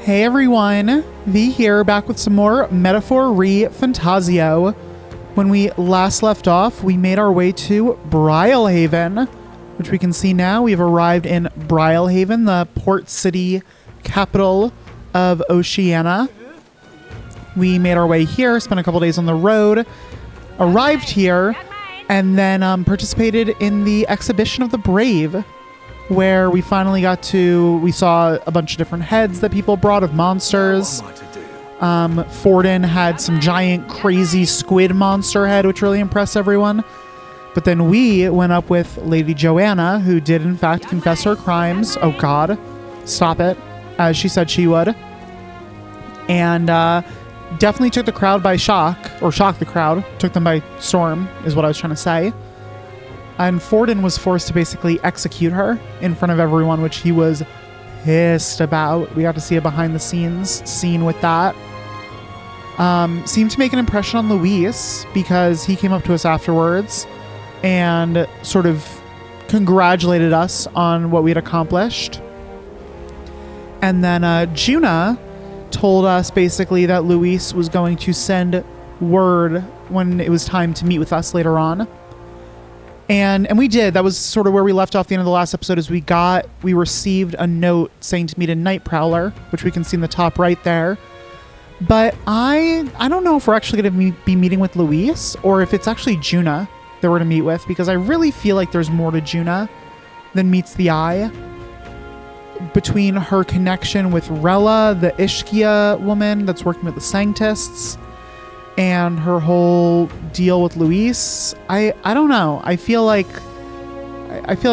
Hey everyone, V here, back with some more Metaphor ReFantazio. When we last left off, we made our way to Brilehaven, which we can see now. We've arrived in Brilehaven, the port city capital of Oceania. We made our way here, spent a couple days on the road, arrived here, and then participated in the Exhibition of the Brave, where we finally we saw a bunch of different heads that people brought of monsters. Forden had some giant crazy squid monster head, which really impressed everyone. But then we went up with Lady Joanna, who did in fact confess her crimes. Oh God, stop it. As she said she would. And definitely took the crowd by shock, or shocked the crowd, took them by storm, is what I was trying to say. And Forden was forced to basically execute her in front of everyone, which he was pissed about. We got to see a behind the scenes scene with that. Seemed to make an impression on Luis, because he came up to us afterwards and sort of congratulated us on what we had accomplished. And then Juna told us basically that Luis was going to send word when it was time to meet with us later on. And we did. That was sort of where we left off the end of the last episode, is we received a note saying to meet a Night Prowler, which we can see in the top right there. But I don't know if we're actually going to be meeting with Luis, or if it's actually Juna that we're to meet with, because I really feel like there's more to Juna than meets the eye. Between her connection with Rella, the Ishkia woman that's working with the Sanctists, and her whole deal with Luis, I don't know. I feel like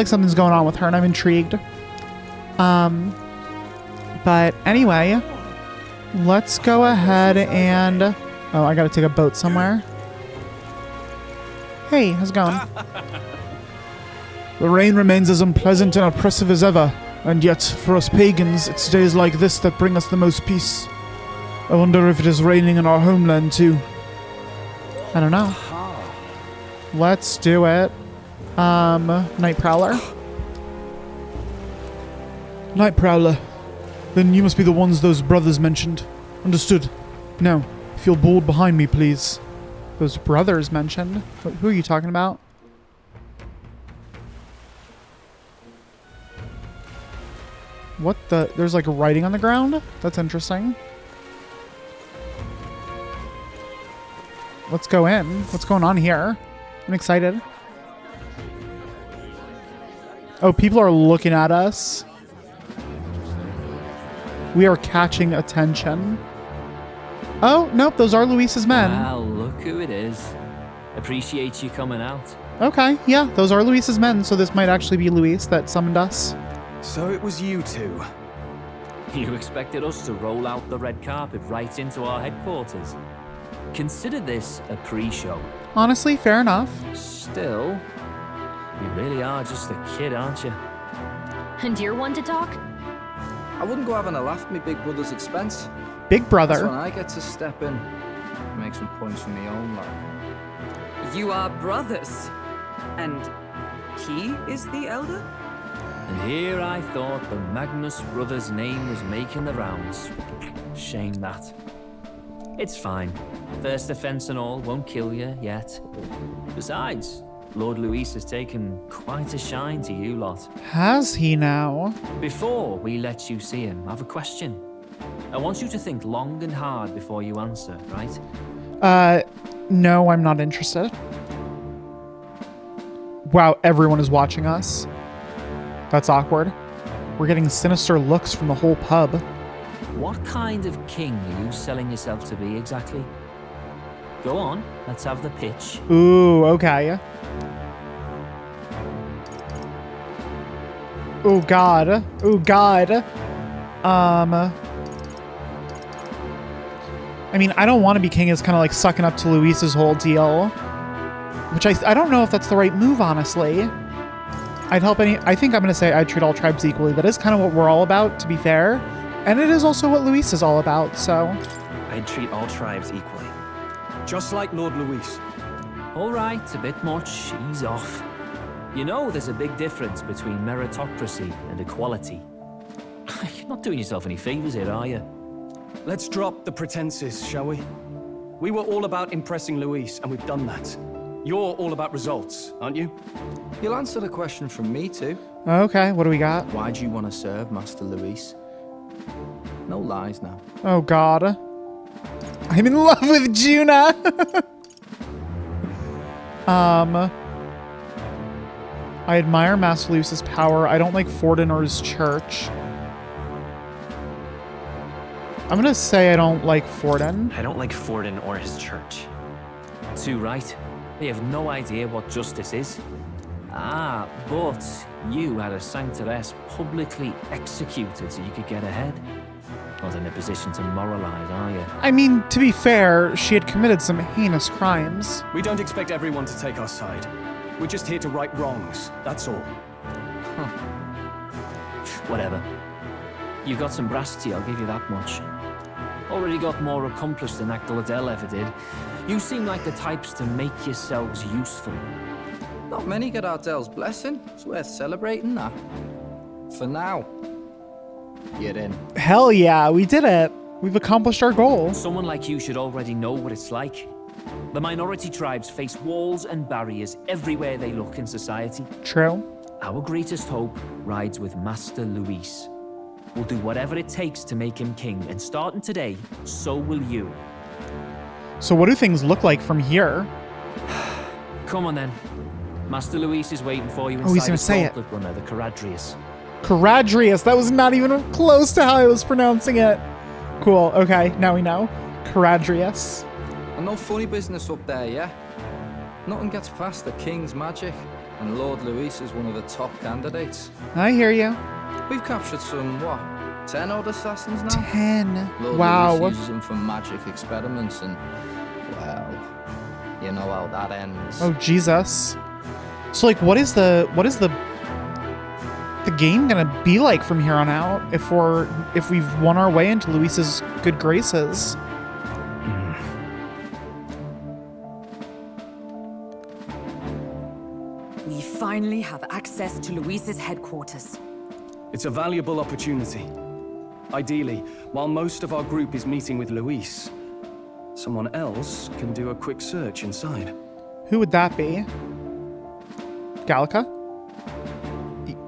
something's going on with her, and I'm intrigued. But anyway, let's go ahead and I gotta take a boat somewhere. Hey, how's it going? The rain remains as unpleasant and oppressive as ever, and yet for us pagans, it's days like this that bring us the most peace. I wonder if it is raining in our homeland too. I don't know. Let's do it. Night Prowler. Night Prowler. Then you must be the ones those brothers mentioned. Understood. Now, if you'll board behind me, please. Those brothers mentioned? Who are you talking about? What the? There's like writing on the ground? That's interesting. Let's go in. What's going on here? I'm excited. Oh, people are looking at us. We are catching attention. Oh, nope, those are Luis's men. Well, look who it is. Appreciate you coming out. Okay, yeah, those are Luis's men, so this might actually be Luis that summoned us. So it was you two. You expected us to roll out the red carpet right into our headquarters? Consider this a pre-show. Honestly, fair enough. Still, you really are just a kid, aren't you? And you're one to talk? I wouldn't go having a laugh at me big brother's expense. Big brother. That's when I get to step in, make some points from my own life. You are brothers, and he is the elder? And here I thought the Magnus brothers' name was making the rounds. Shame that. It's fine. First offense and all won't kill you yet. Besides, Lord Luis has taken quite a shine to you lot. Has he now? Before we let you see him, I have a question. I want you to think long and hard before you answer, right? No, I'm not interested. Wow, everyone is watching us. That's awkward. We're getting sinister looks from the whole pub. What kind of king are you selling yourself to be exactly? Go on, let's have the pitch. Ooh, okay. Oh God. Oh God. I mean, I don't want to be king as kind of like sucking up to Luis's whole deal. Which I don't know if that's the right move, honestly. I think I'm going to say I'd treat all tribes equally. That is kind of what we're all about, to be fair. And it is also what Luis is all about, so. I'd treat all tribes equally. Just like Lord Luis. All right, a bit much. Ease off. You know there's a big difference between meritocracy and equality. You're not doing yourself any favors here, are you? Let's drop the pretenses, shall we? We were all about impressing Luis, and we've done that. You're all about results, aren't you? You'll answer the question from me too. Okay, what do we got? Why do you want to serve Master Luis? No lies now. Oh god. I'm in love with Juna! I admire Master Luis's power. I don't like Forden or his church. I'm gonna say I don't like Forden. I don't like Forden or his church. Too right. They have no idea what justice is. Ah, but you had a sanctoress publicly executed so you could get ahead. Not in a position to moralize, are you? I mean, to be fair, she had committed some heinous crimes. We don't expect everyone to take our side. We're just here to right wrongs, that's all. Whatever. You got some brass tea, I'll give you that much. Already got more accomplished than Agdaladel ever did. You seem like the types to make yourselves useful. Not many get Ardel's blessing. It's worth celebrating that. For now. You're in. Hell yeah, we did it. We've accomplished our goal. Someone like you should already know what it's like. The minority tribes face walls and barriers everywhere they look in society. True. Our greatest hope rides with Master Luis. We'll do whatever it takes to make him king, and starting today, so will you. So what do things look like from here? Come on then. Master Luis is waiting for you Oh, he's inside gonna the say it. gauntlet runner, the CHARADRIUS. CHARADRIUS. That was not even close to how I was pronouncing it. Cool. Okay, now we know. CHARADRIUS. And no funny business up there, yeah? Nothing gets past the king's magic, and Lord Luis is one of the top candidates. I hear you. We've captured some, what, 10 odd assassins now? 10. Lord Wow. Luis uses them for magic experiments, and, well, you know how that ends. Oh, Jesus. So, like, what is the game gonna be like from here on out if we've won our way into Luis's good graces? We finally have access to Luis's headquarters. It's a valuable opportunity. Ideally, while most of our group is meeting with Luis, someone else can do a quick search inside. Who would that be? Gallica?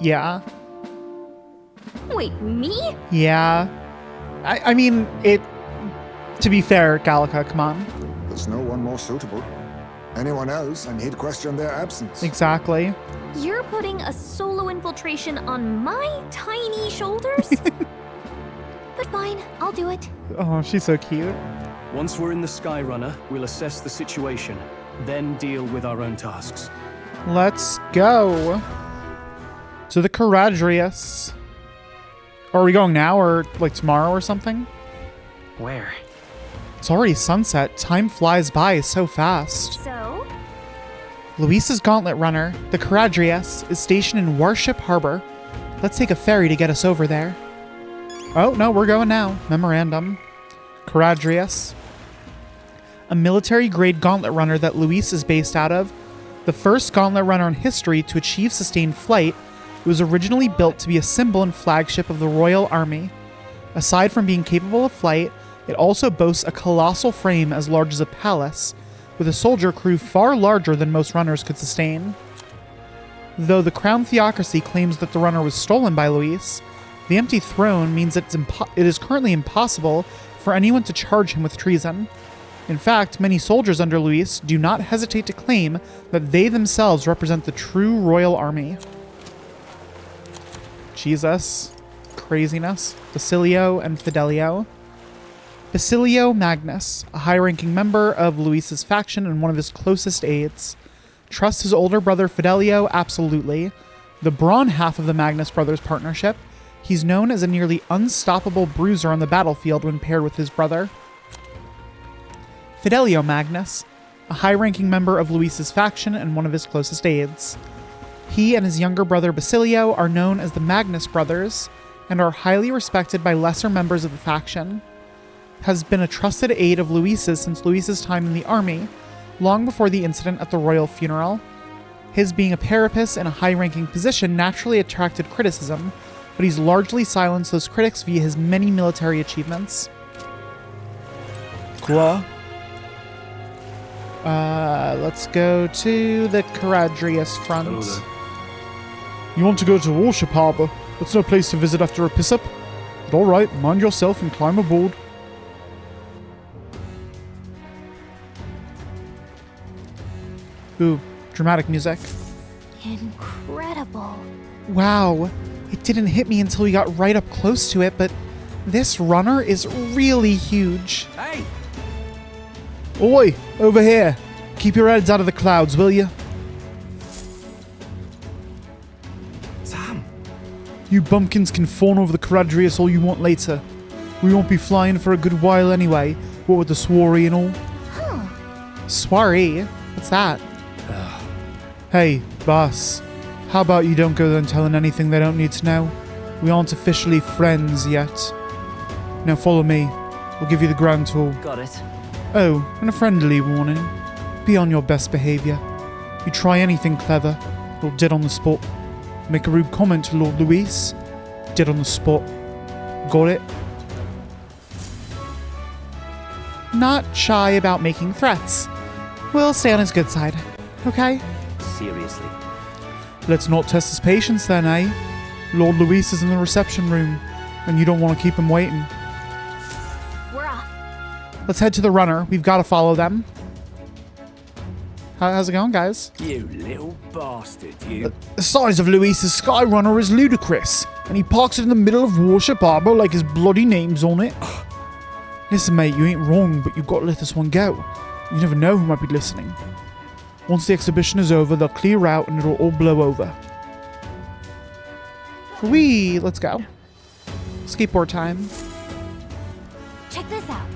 Yeah. Wait, me? Yeah. I mean, to be fair, Gallica, come on. There's no one more suitable. Anyone else, and he'd question their absence. Exactly. You're putting a solo infiltration on my tiny shoulders? But fine, I'll do it. Oh, she's so cute. Once we're in the Skyrunner, we'll assess the situation, then deal with our own tasks. Let's go. To the CHARADRIUS. Are we going now or like tomorrow or something? Where? It's already sunset. Time flies by so fast. So? Luis's gauntlet runner, the CHARADRIUS, is stationed in Warship Harbor. Let's take a ferry to get us over there. Oh, no, we're going now. Memorandum. CHARADRIUS. A military-grade gauntlet runner that Luis is based out of. The first gauntlet runner in history to achieve sustained flight, it was originally built to be a symbol and flagship of the Royal Army. Aside from being capable of flight, it also boasts a colossal frame as large as a palace, with a soldier crew far larger than most runners could sustain. Though the Crown Theocracy claims that the runner was stolen by Luis, the empty throne means it is currently impossible for anyone to charge him with treason. In fact, many soldiers under Luis do not hesitate to claim that they themselves represent the true royal army. Jesus. Craziness. Basilio and Fidelio. Basilio Magnus, a high-ranking member of Luis's faction and one of his closest aides. Trusts his older brother Fidelio absolutely. The brawn half of the Magnus brothers' partnership, he's known as a nearly unstoppable bruiser on the battlefield when paired with his brother. Fidelio Magnus, a high-ranking member of Luis's faction and one of his closest aides. He and his younger brother Basilio are known as the Magnus brothers and are highly respected by lesser members of the faction. Has been a trusted aide of Luis's since Luis's time in the army, long before the incident at the royal funeral. His being a parapus in a high-ranking position naturally attracted criticism, but he's largely silenced those critics via his many military achievements. Cool. Let's go to the CHARADRIUS front. Hello there. You want to go to Warship Harbor? That's no place to visit after a piss-up. But alright, mind yourself and climb aboard. Ooh, dramatic music. Incredible. Wow, it didn't hit me until we got right up close to it, but this runner is really huge. Hey! Oi, over here. Keep your heads out of the clouds, will you? Sam! You bumpkins can fawn over the CHARADRIUS all you want later. We won't be flying for a good while anyway, what with the swarry and all. Swarry? What's that? Hey, boss. How about you don't go there and telling anything they don't need to know? We aren't officially friends yet. Now follow me. We'll give you the grand tour. Got it. Oh, and a friendly warning. Be on your best behaviour. You try anything clever, you'll dead on the spot. Make a rude comment to Lord Luis, dead on the spot. Got it? Not shy about making threats. We'll stay on his good side. Okay? Seriously. Let's not test his patience then, eh? Lord Luis is in the reception room, and you don't want to keep him waiting. We're off. Let's head to the runner. We've got to follow them. How's it going, guys? You little bastard, you. The size of Luis's Skyrunner is ludicrous, and he parks it in the middle of Warship Harbor like his bloody name's on it. Listen, mate, you ain't wrong, but you've got to let this one go. You never know who might be listening. Once the exhibition is over, they'll clear out and it'll all blow over. Let's go. Skateboard time. Check this out.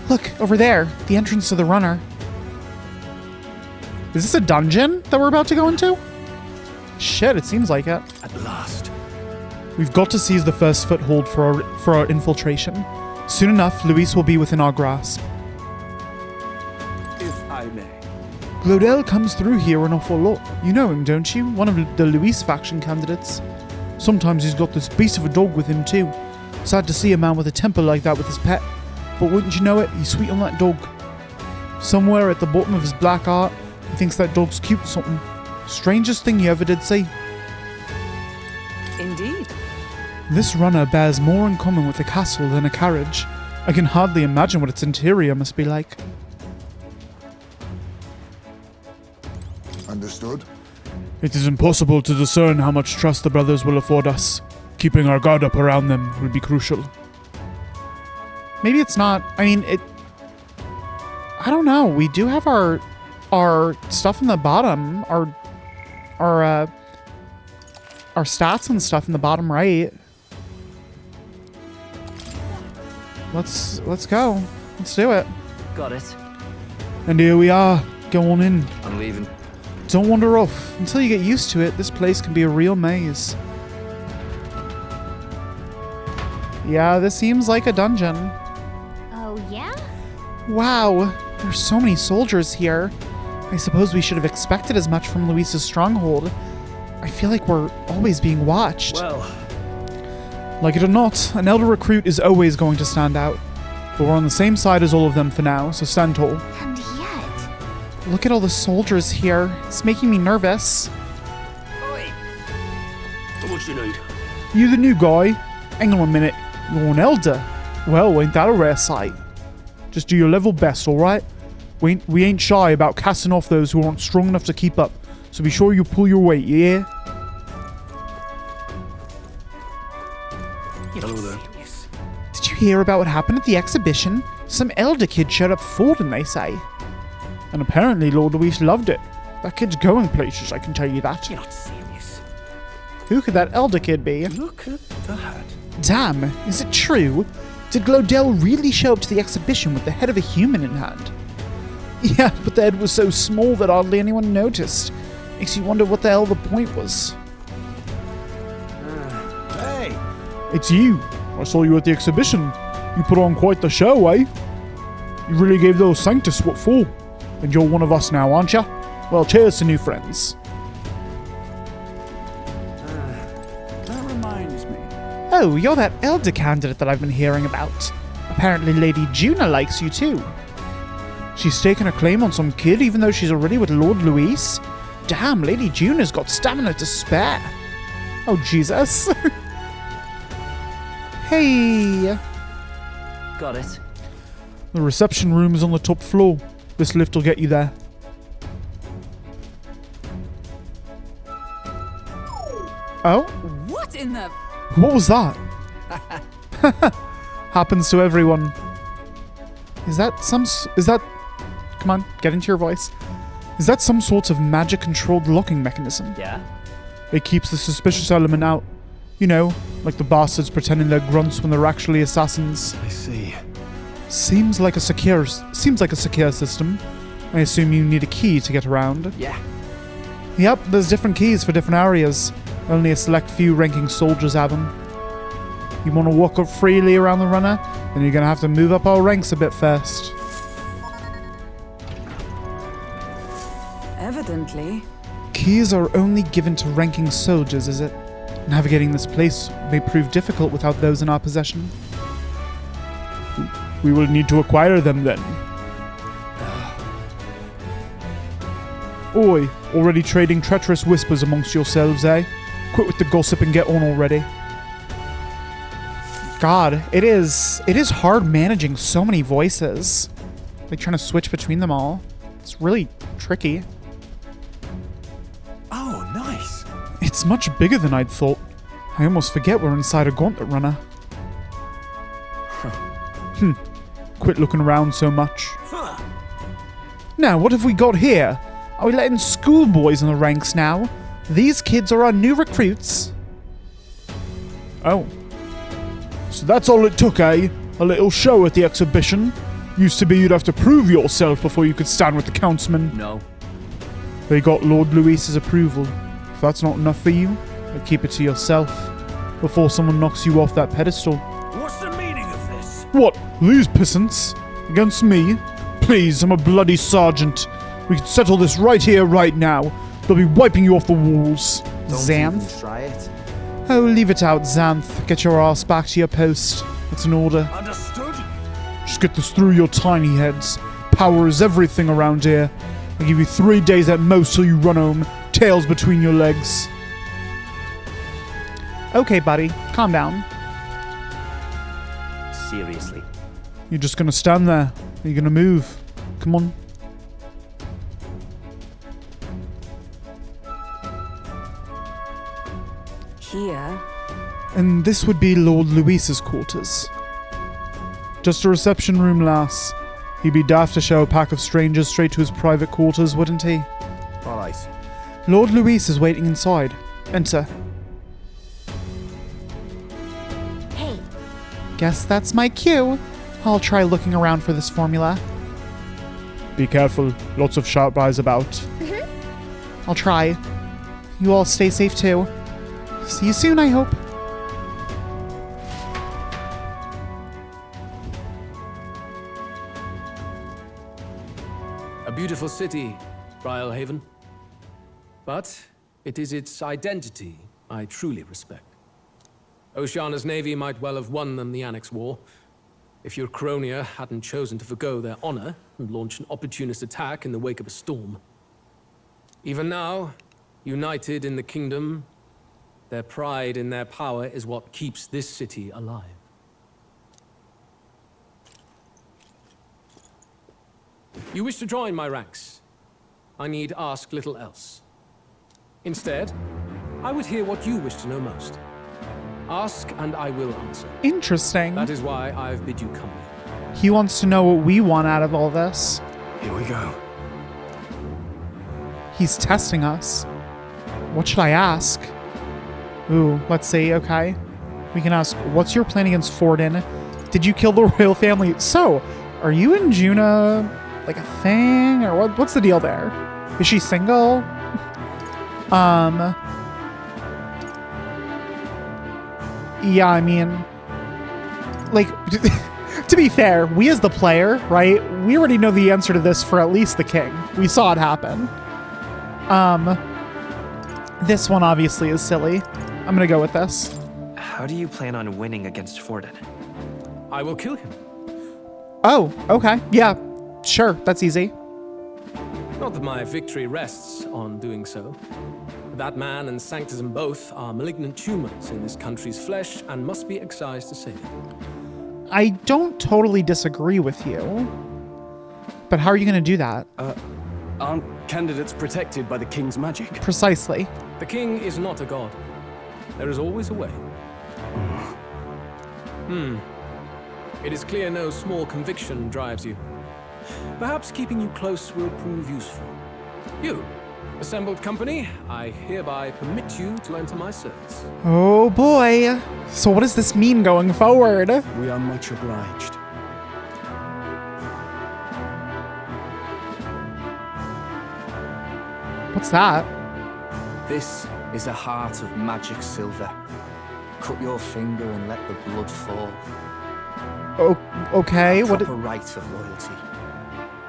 Look, over there. The entrance to the runner. Is this a dungeon that we're about to go into? Shit, it seems like it. At last. We've got to seize the first foothold for our infiltration. Soon enough, Luis will be within our grasp. If I may. Glodell comes through here an awful lot. You know him, don't you? One of the Luis faction candidates. Sometimes he's got this beast of a dog with him too. Sad to see a man with a temper like that with his pet. But wouldn't you know it, he's sweet on that dog. Somewhere at the bottom of his black heart, he thinks that dog's cute or something. Strangest thing you ever did see. Indeed. This runner bears more in common with a castle than a carriage. I can hardly imagine what its interior must be like. Understood? It is impossible to discern how much trust the brothers will afford us. Keeping our guard up around them will be crucial. Maybe it's not. I mean, I don't know. We do have our stuff in the bottom. Our stats and stuff in the bottom right. Let's go. Let's do it. Got it. And here we are. Go on in. I'm leaving. Don't wander off. Until you get used to it, this place can be a real maze. Yeah, this seems like a dungeon. Oh, yeah? Wow, there's so many soldiers here. I suppose we should have expected as much from Luis's stronghold. I feel like we're always being watched. Well, Like it or not, an elder recruit is always going to stand out. But we're on the same side as all of them for now, so stand tall. And yet... Look at all the soldiers here. It's making me nervous. oi! What you need? You the new guy? Hang on a minute. You're an elder? Well, ain't that a rare sight? Just do your level best, alright? We ain't shy about casting off those who aren't strong enough to keep up, so be sure you pull your weight, yeah? Hello there. Did you hear about what happened at the exhibition? Some elder kid showed up forwarding, they say. And apparently Lord Luis loved it. That kid's going places, I can tell you that. You're not serious. Who could that elder kid be? Look at that. Damn, is it true? Did Glodell really show up to the exhibition with the head of a human in hand? Yeah, but the head was so small that hardly anyone noticed. Makes you wonder what the hell the point was. Hey! It's you. I saw you at the exhibition. You put on quite the show, eh? You really gave those Sanctus what for. And you're one of us now, aren't you? Well, cheers to new friends. That reminds me. Oh, you're that elder candidate that I've been hearing about. Apparently Lady Juna likes you too. She's taken a claim on some kid even though she's already with Lord Luis? Damn, Lady Juna's got stamina to spare. Oh, Jesus. Hey. Got it. The reception room is on the top floor. This lift will get you there. Oh, What in the... What was that? happens to everyone. Is that come on, get into your voice. Is that some sort of magic-controlled locking mechanism? Yeah? It keeps the suspicious element out. You know, like the bastards pretending they're grunts when they're actually assassins. I see. Seems like a secure system. I assume you need a key to get around. Yeah. Yep, there's different keys for different areas. Only a select few ranking soldiers have them. You want to walk up freely around the runner? Then you're going to have to move up our ranks a bit first. Evidently. Keys are only given to ranking soldiers, is it? Navigating this place may prove difficult without those in our possession. We will need to acquire them then. Oi, already trading treacherous whispers amongst yourselves, eh? Quit with the gossip and get on already. God, it is hard managing so many voices. Like trying to switch between them all. It's really tricky. Oh, nice. It's much bigger than I'd thought. I almost forget we're inside a gauntlet runner. Quit looking around so much. Now, what have we got here? Are we letting schoolboys in the ranks now? These kids are our new recruits. Oh. So that's all it took, eh? A little show at the exhibition? Used to be you'd have to prove yourself before you could stand with the councilman. No. They got Lord Luis's approval. If that's not enough for you, then keep it to yourself before someone knocks you off that pedestal. What's the meaning of this? What? These pissants? Against me? Please, I'm a bloody sergeant. We can settle this right here, right now. They'll be wiping you off the walls. Xanth? Try it. Oh, leave it out, Xanth. Get your ass back to your post. That's an order. Understood? Just get this through your tiny heads. Power is everything around here. I give you 3 days at most till you run home, tails between your legs. Okay, buddy. Calm down. Seriously. You're just gonna stand there. Are you gonna move? Come on. Here. And this would be Lord Luis's quarters. Just a reception room, lass. He'd be daft to show a pack of strangers straight to his private quarters, wouldn't he? All right. Lord Luis is waiting inside. Enter. Hey, Guess that's my cue. I'll try looking around for this formula. Be careful. Lots of sharp eyes about. I'll try. You all stay safe too. See you soon, I hope. A beautiful city, Brialhaven. But it is its identity I truly respect. Oceana's navy might well have won them the Annex War, if Euchronia hadn't chosen to forgo their honor and launch an opportunist attack in the wake of a storm. Even now, united in the kingdom, their pride in their power is what keeps this city alive. You wish to join my ranks. I need ask little else. Instead, I would hear what you wish to know most. Ask, and I will answer. Interesting. That is why I've bid you company. He wants to know what we want out of all this. Here we go. He's testing us. What should I ask? Ooh, let's see, okay. We can ask, what's your plan against Forden? Did you kill the royal family? So, are you and Juna like a thing? Or what's the deal there? Is she single? Yeah, I mean, like, to be fair, we as the player, right? We already know the answer to this for at least the king. We saw it happen. This one obviously is silly. I'm gonna go with this. How do you plan on winning against Forden? I will kill him. Oh, okay. Yeah, sure. That's easy. Not that my victory rests on doing so. That man and Sanctism both are malignant tumors in this country's flesh and must be excised to save it. I don't totally disagree with you. But how are you going to do that? Aren't candidates protected by the king's magic? Precisely. The king is not a god. There is always a way. It is clear no small conviction drives you. Perhaps keeping you close will prove useful. You, assembled company, I hereby permit you to enter my service. Oh boy. So what does this mean going forward? We are much obliged. What's that? This is a heart of magic silver. Cut your finger and let the blood fall. Oh, okay. A What? proper rite of loyalty.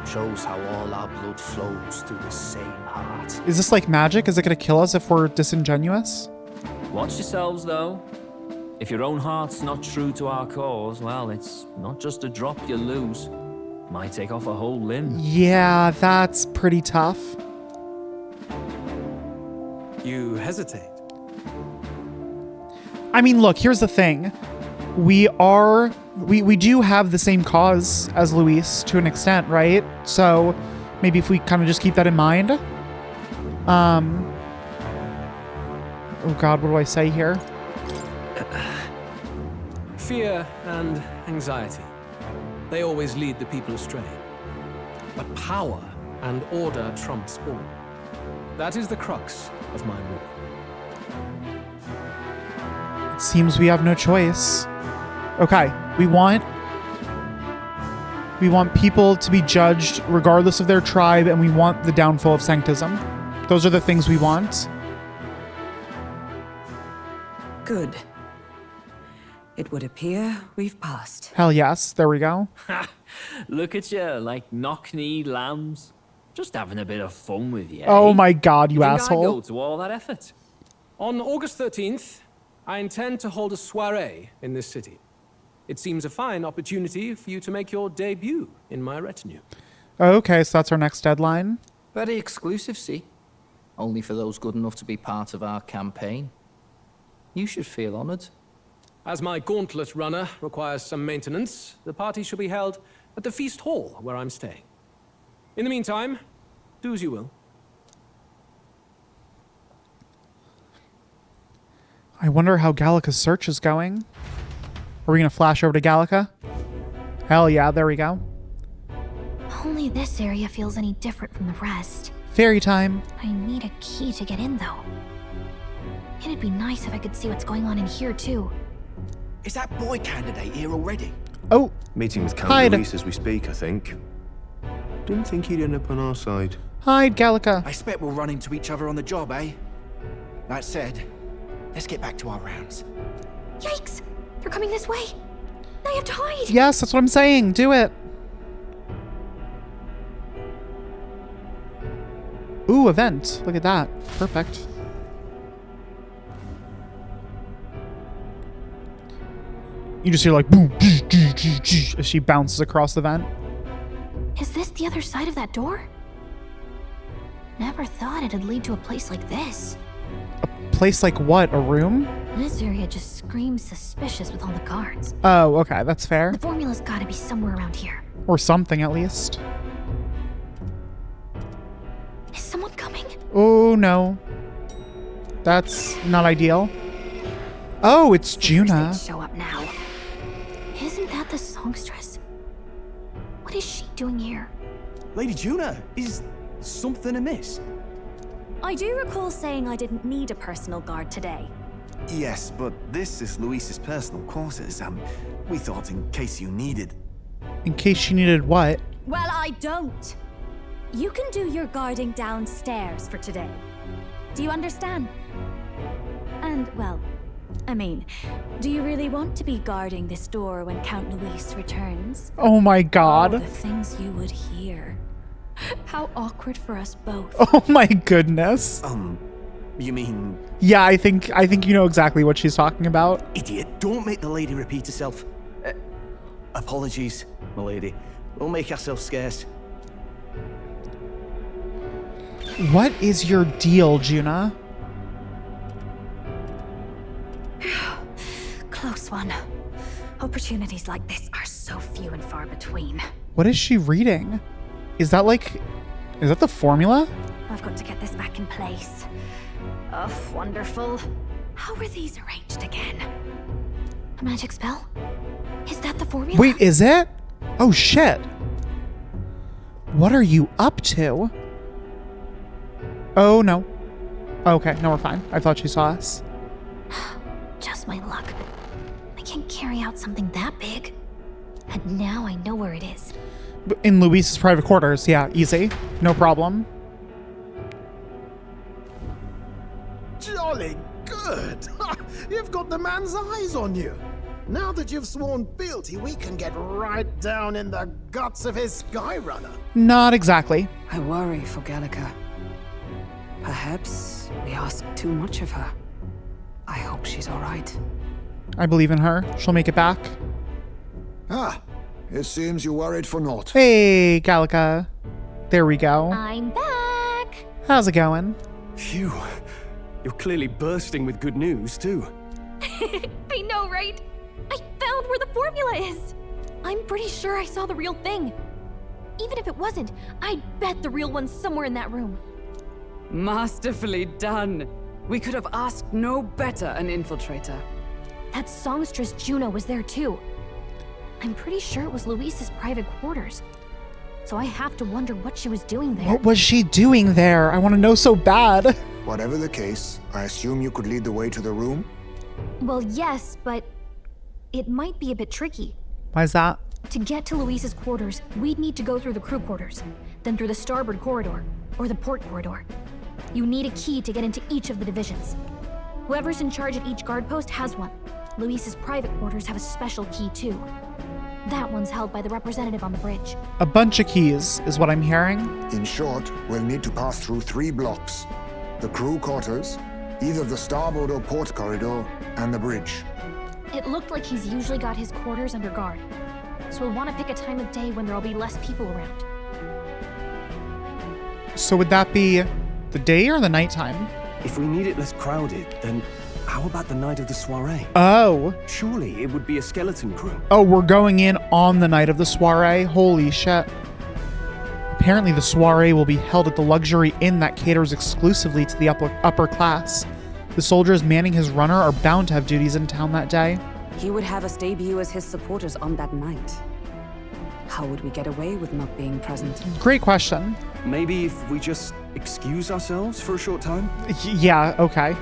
Shows how all our blood flows through the same heart. Is this like magic? Is it going to kill us if we're disingenuous? Watch yourselves, though. If your own heart's not true to our cause, well, it's not just a drop you lose. Might take off a whole limb. Yeah, that's pretty tough. You hesitate. I mean, look, here's the thing. We do have the same cause as Luis to an extent, right? So maybe if we kind of just keep that in mind. Oh God, what do I say here? Fear and anxiety. They always lead the people astray. But power and order trumps all. That is the crux of my rule. It seems we have no choice. Okay, we want people to be judged regardless of their tribe, and we want the downfall of Sanctism. Those are the things we want. Good. It would appear we've passed. Hell yes, there we go. Look at you, like knock-kneed lambs. Just having a bit of fun with you. Oh eh? my God, you Think I'd asshole. go to all that effort? On August 13th, I intend to hold a soiree in this city. It seems a fine opportunity for you to make your debut in my retinue. Okay, so that's our next deadline. Very exclusive, see? Only for those good enough to be part of our campaign. You should feel honored. As my gauntlet runner requires some maintenance, the party shall be held at the feast hall where I'm staying. In the meantime, do as you will. I wonder how Gallica's search is going. Are we going to flash over to Gallica? Hell yeah, there we go. Only this area feels any different from the rest. Fairy time. I need a key to get in, though. It'd be nice if I could see what's going on in here, too. Is that boy candidate here already? Oh, Meeting with Count hide. Luis as we speak, I think. Didn't think he'd end up on our side. Hide, Gallica. I expect we'll run into each other on the job, eh? That said, let's get back to our rounds. Yikes! They're coming this way! I have to hide! Yes, that's what I'm saying. Do it. Ooh, event. Look at that. Perfect. You just hear like boom as she bounces across the vent. Is this the other side of that door? Never thought it'd lead to a place like this. A place like what? A room? This area just screams suspicious with all the guards. Oh, okay. That's fair. The formula's gotta be somewhere around here. Or something, at least. Is someone coming? Oh, no. That's not ideal. Oh, it's Juna. Show up now. Isn't that the songstress? What is she doing here? Lady Juna, is something amiss? I do recall saying I didn't need a personal guard today. Yes, but this is Luis's personal quarters, and we thought in case you needed... In case she needed what? Well, I don't. You can do your guarding downstairs for today. Do you understand? And, well, I mean, do you really want to be guarding this door when Count Luis returns? Oh my God. Oh, the things you would hear. How awkward for us both. Oh my goodness. You mean... Yeah, I think you know exactly what she's talking about. Idiot, don't make the lady repeat herself. Apologies. my lady. We'll make ourselves scarce. What is your deal, Juna? Close one. Opportunities like this are so few and far between. What is she reading? Is that the formula? I've got to get this back in place. Oh, wonderful. How were these arranged again? A magic spell? Is that the formula? Wait, is it? Oh shit. What are you up to? Oh no. Okay, no, we're fine. I thought she saw us. Just my luck. I can't carry out something that big. And now I know where it is. In Luis's private quarters, yeah, easy. No problem. Jolly good! You've got the man's eyes on you. Now that you've sworn fealty, we can get right down in the guts of his Skyrunner. Not exactly. I worry for Gallica. Perhaps we ask too much of her. I hope she's all right. I believe in her. She'll make it back. Ah, it seems you worried for naught. Hey, Gallica. There we go. I'm back. How's it going? Phew. You're clearly bursting with good news, too. I know, right? I found where the formula is. I'm pretty sure I saw the real thing. Even if it wasn't, I'd bet the real one's somewhere in that room. Masterfully done. We could have asked no better an infiltrator. That songstress Juno was there too. I'm pretty sure it was Luis's private quarters. So I have to wonder what she was doing there. What was she doing there? I want to know so bad. Whatever the case, I assume you could lead the way to the room? Well, yes, but it might be a bit tricky. Why is that? To get to Luis's quarters, we'd need to go through the crew quarters, then through the starboard corridor, or the port corridor. You need a key to get into each of the divisions. Whoever's in charge at each guard post has one. Luis's private quarters have a special key too. That one's held by the representative on the bridge. A bunch of keys is what I'm hearing. In short, we'll need to pass through 3 blocks. The crew quarters, either the starboard or port corridor, and the bridge. It looked like he's usually got his quarters under guard. So we'll want to pick a time of day when there'll be less people around. So would that be the day or the nighttime? If we need it less crowded, then how about the night of the soiree? Oh. Surely it would be a skeleton crew. Oh, we're going in on the night of the soiree? Holy shit. Apparently the soiree will be held at the luxury inn that caters exclusively to the upper class. The soldiers manning his runner are bound to have duties in town that day. He would have us debut as his supporters on that night. How would we get away with not being present? Great question. Maybe if we just excuse ourselves for a short time? Yeah, okay.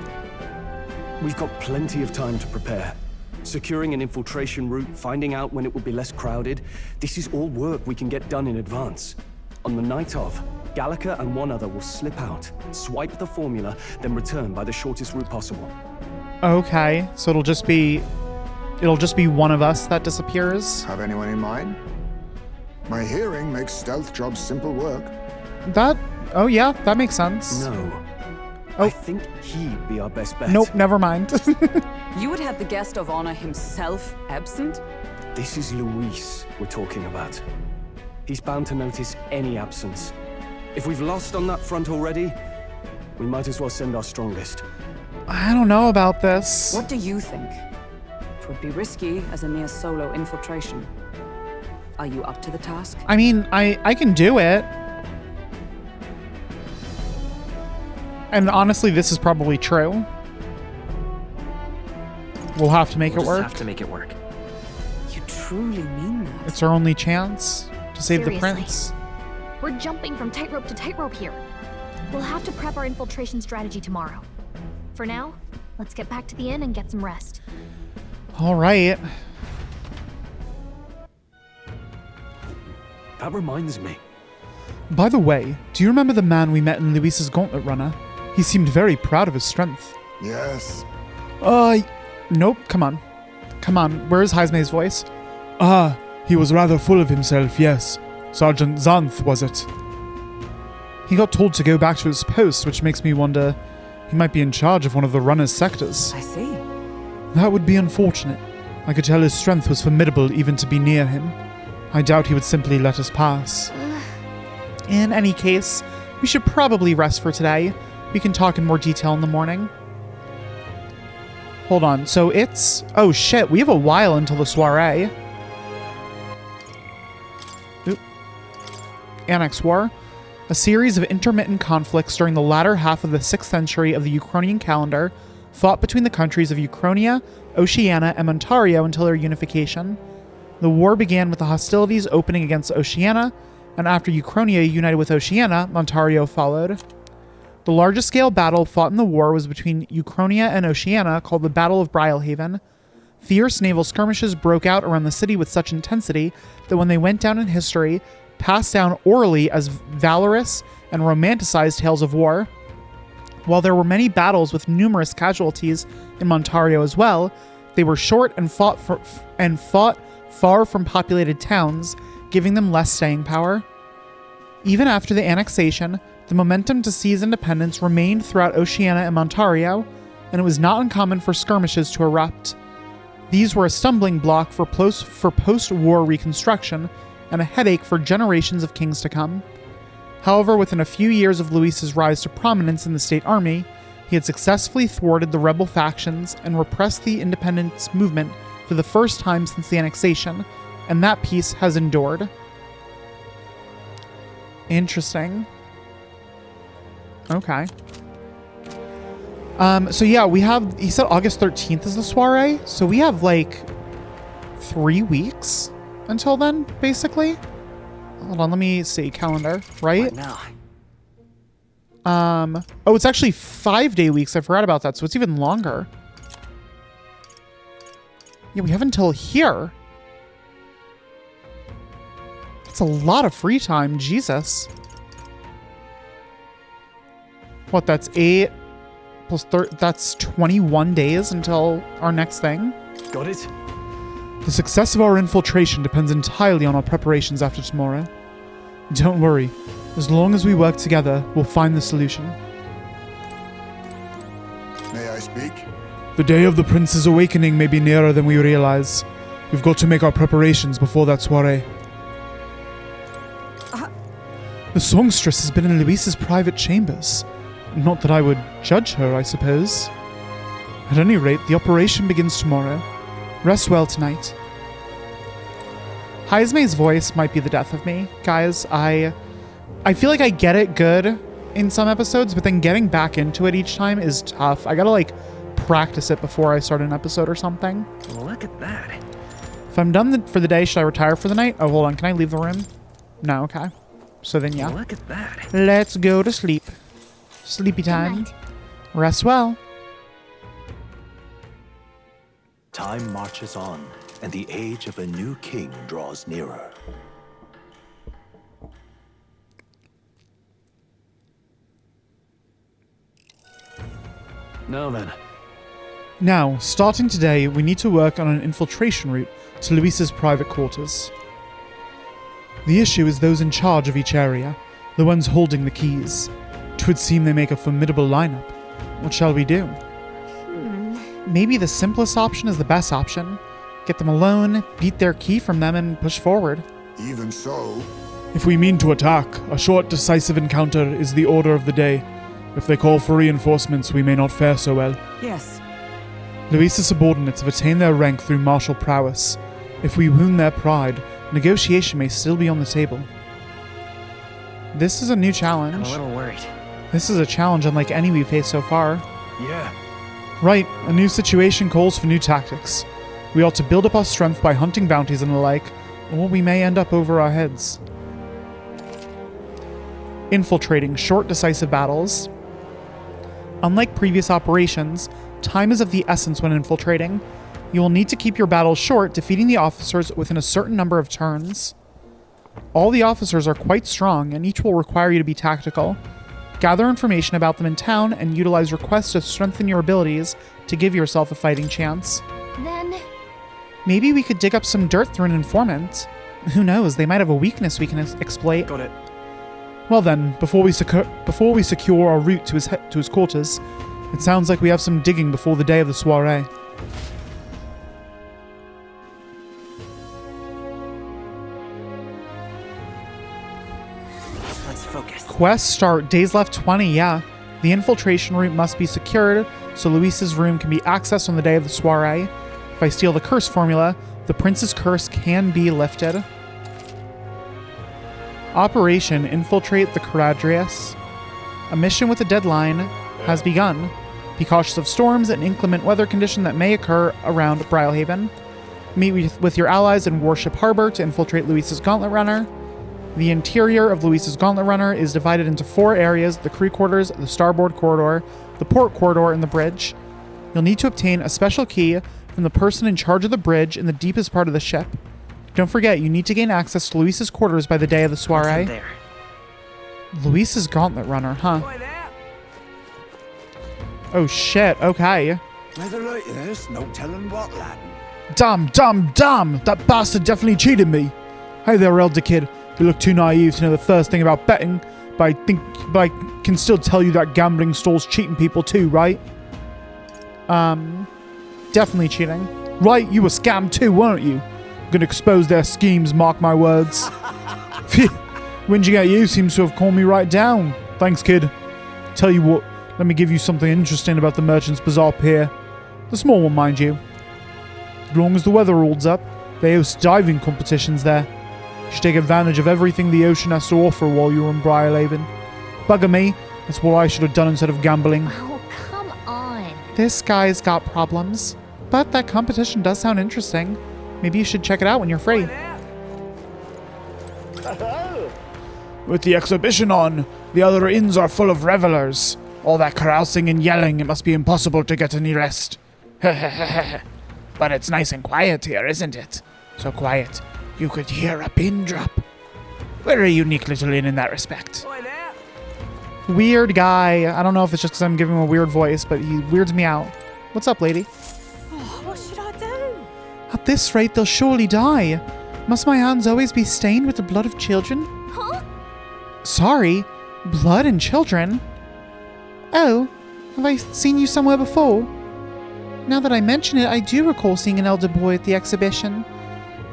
We've got plenty of time to prepare. Securing an infiltration route, finding out when it will be less crowded, this is all work we can get done in advance. On the night of, Gallica and one other will slip out, swipe the formula, then return by the shortest route possible. Okay, so it'll just be one of us that disappears. Have anyone in mind? My hearing makes stealth jobs simple work. Oh yeah, that makes sense. No. Oh. I think he'd be our best bet. Nope, never mind. You would have the guest of honor himself absent? This is Luis we're talking about. He's bound to notice any absence. If we've lost on that front already, we might as well send our strongest. I don't know about this. What do you think? It would be risky as a mere solo infiltration. Are you up to the task? I mean, I can do it. And honestly, this is probably true. We'll have to make it work. Have to make it work. You truly mean that? It's our only chance to save the Seriously. prince. We're jumping from tightrope to tightrope here. We'll have to prep our infiltration strategy tomorrow. For now, let's get back to the inn and get some rest. All right. That reminds me. By the way, do you remember the man we met in Luis's gauntlet runner? He seemed very proud of his strength. Yes. Nope, come on. Come on, where's Heismay's voice? Ah, he was rather full of himself, yes. Sergeant Xanth, was it? He got told to go back to his post, which makes me wonder he might be in charge of one of the runner's sectors. I see. That would be unfortunate. I could tell his strength was formidable even to be near him. I doubt he would simply let us pass. In any case, we should probably rest for today. We can talk in more detail in the morning. Hold on, so it's... Oh shit, we have a while until the soiree. Oop. Annex War. A series of intermittent conflicts during the latter half of the 6th century of the Euchronian calendar fought between the countries of Euchronia, Oceania, and Montario until their unification. The war began with the hostilities opening against Oceania, and after Euchronia united with Oceania, Montario followed. The largest scale battle fought in the war was between Euchronia and Oceania, called the Battle of Brialhaven. Fierce naval skirmishes broke out around the city with such intensity that when they went down in history, passed down orally as valorous and romanticized tales of war. While there were many battles with numerous casualties in Montario as well, they were short and fought far from populated towns, giving them less staying power. Even after the annexation, the momentum to seize independence remained throughout Oceania and Montario, and it was not uncommon for skirmishes to erupt. These were a stumbling block for post-war reconstruction and a headache for generations of kings to come. However, within a few years of Luis's rise to prominence in the state army, he had successfully thwarted the rebel factions and repressed the independence movement for the first time since the annexation, and that peace has endured. Interesting. Okay. So yeah, we have, he said August 13th is the soiree, so we have like 3 weeks until then, basically. Hold on, let me see, calendar, right? Now. Oh, it's actually 5-day weeks, I forgot about that, so it's even longer. Yeah, we have until here. That's a lot of free time, Jesus. What, that's 8 plus 30, that's 21 days until our next thing. Got it? The success of our infiltration depends entirely on our preparations after tomorrow. Don't worry. As long as we work together, we'll find the solution. May I speak? The day of the Prince's awakening may be nearer than we realize. We've got to make our preparations before that soiree. The songstress has been in Luis's private chambers. Not that I would judge her, I suppose. At any rate, the operation begins tomorrow. Rest well tonight. Haizme's voice might be the death of me. Guys, I feel like I get it good in some episodes, but then getting back into it each time is tough. I gotta like practice it before I start an episode or something. Look at that. If I'm done for the day, should I retire for the night? Oh, hold on. Can I leave the room? No, okay. So then, yeah. Look at that. Let's go to sleep. Sleepy time. Good night. Rest well. Time marches on, and the age of a new king draws nearer. Now then. Now, starting today, we need to work on an infiltration route to Luis's private quarters. The issue is those in charge of each area, the ones holding the keys. 'Twould seem they make a formidable lineup. What shall we do? Maybe the simplest option is the best option. Get them alone, beat their key from them, and push forward. Even so, If we mean to attack, a short, decisive encounter is the order of the day. If they call for reinforcements, we may not fare so well. Yes. Luis's subordinates have attained their rank through martial prowess. If we wound their pride, negotiation may still be on the table. This is a new challenge. I'm a little worried. This is a challenge unlike any we've faced so far. Yeah. Right, a new situation calls for new tactics. We ought to build up our strength by hunting bounties and the like, or we may end up over our heads. Infiltrating short, decisive battles. Unlike previous operations, time is of the essence when infiltrating. You will need to keep your battles short, defeating the officers within a certain number of turns. All the officers are quite strong, and each will require you to be tactical. Gather information about them in town and utilize requests to strengthen your abilities to give yourself a fighting chance. Then, Maybe we could dig up some dirt through an informant. Who knows, they might have a weakness we can exploit. Got it. Well then, before we secure our route to his quarters, it sounds like we have some digging before the day of the soiree. Let's focus. Quest start. Days left 20, yeah. The infiltration route must be secured, so Luis's room can be accessed on the day of the soiree. If I steal the curse formula, the prince's curse can be lifted. Operation Infiltrate the CHARADRIUS. A mission with a deadline has begun. Be cautious of storms and inclement weather conditions that may occur around Brylehaven. Meet with your allies in Warship Harbor to infiltrate Luis's Gauntlet Runner. The interior of Luis's Gauntlet Runner is divided into 4 areas: the crew quarters, the starboard corridor, the port corridor, and the bridge. You'll need to obtain a special key from the person in charge of the bridge in the deepest part of the ship. Don't forget, you need to gain access to Luis's quarters by the day of the soiree. Luis's Gauntlet Runner, huh? Oh shit, okay. Weather like this, no telling what, lad. Damn! That bastard definitely cheated me. Hey there, elder kid. You look too naive to know the first thing about betting, but I can still tell you that gambling stalls cheating people too, right? Definitely cheating. Right, you were scammed too, weren't you? I'm gonna expose their schemes, mark my words. Whinging at you seems to have calmed me right down. Thanks, kid. Tell you what, let me give you something interesting about the Merchant's Bazaar Pier. The small one, mind you. As long as the weather holds up, they host diving competitions there. You should take advantage of everything the ocean has to offer while you're in Brylehaven. Bugger me, that's what I should have done instead of gambling. Oh, come on. This guy's got problems. But that competition does sound interesting. Maybe you should check it out when you're free. With the exhibition on, the other inns are full of revelers. All that carousing and yelling, it must be impossible to get any rest. But it's nice and quiet here, isn't it? So quiet, you could hear a pin drop. We're a unique little inn in that respect. Weird guy. I don't know if it's just because I'm giving him a weird voice, but he weirds me out. What's up, lady? Oh, what should I do? At this rate, they'll surely die. Must my hands always be stained with the blood of children? Huh? Sorry, blood and children? Oh, have I seen you somewhere before? Now that I mention it, I do recall seeing an elder boy at the exhibition.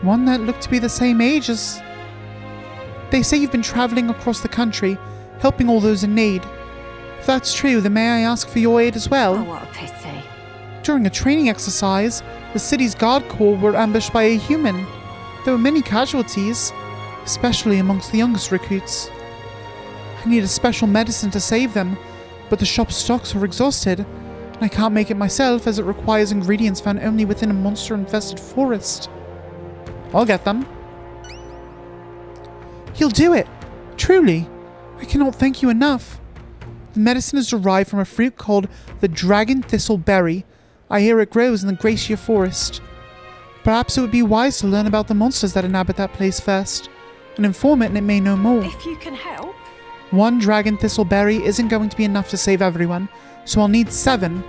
One that looked to be the same age as... They say you've been traveling across the country, helping all those in need. If that's true, then may I ask for your aid as well? Oh, what a pity. During a training exercise, the city's guard corps were ambushed by a human. There were many casualties, especially amongst the youngest recruits. I need a special medicine to save them, but the shop's stocks are exhausted, and I can't make it myself as it requires ingredients found only within a monster-infested forest. I'll get them. You'll do it! Truly! I cannot thank you enough. The medicine is derived from a fruit called the dragon thistle berry. I hear it grows in the Gracia forest. Perhaps it would be wise to learn about the monsters that inhabit that place first. An informant may know more. If you can help. One dragon thistle berry isn't going to be enough to save everyone, so I'll need 7.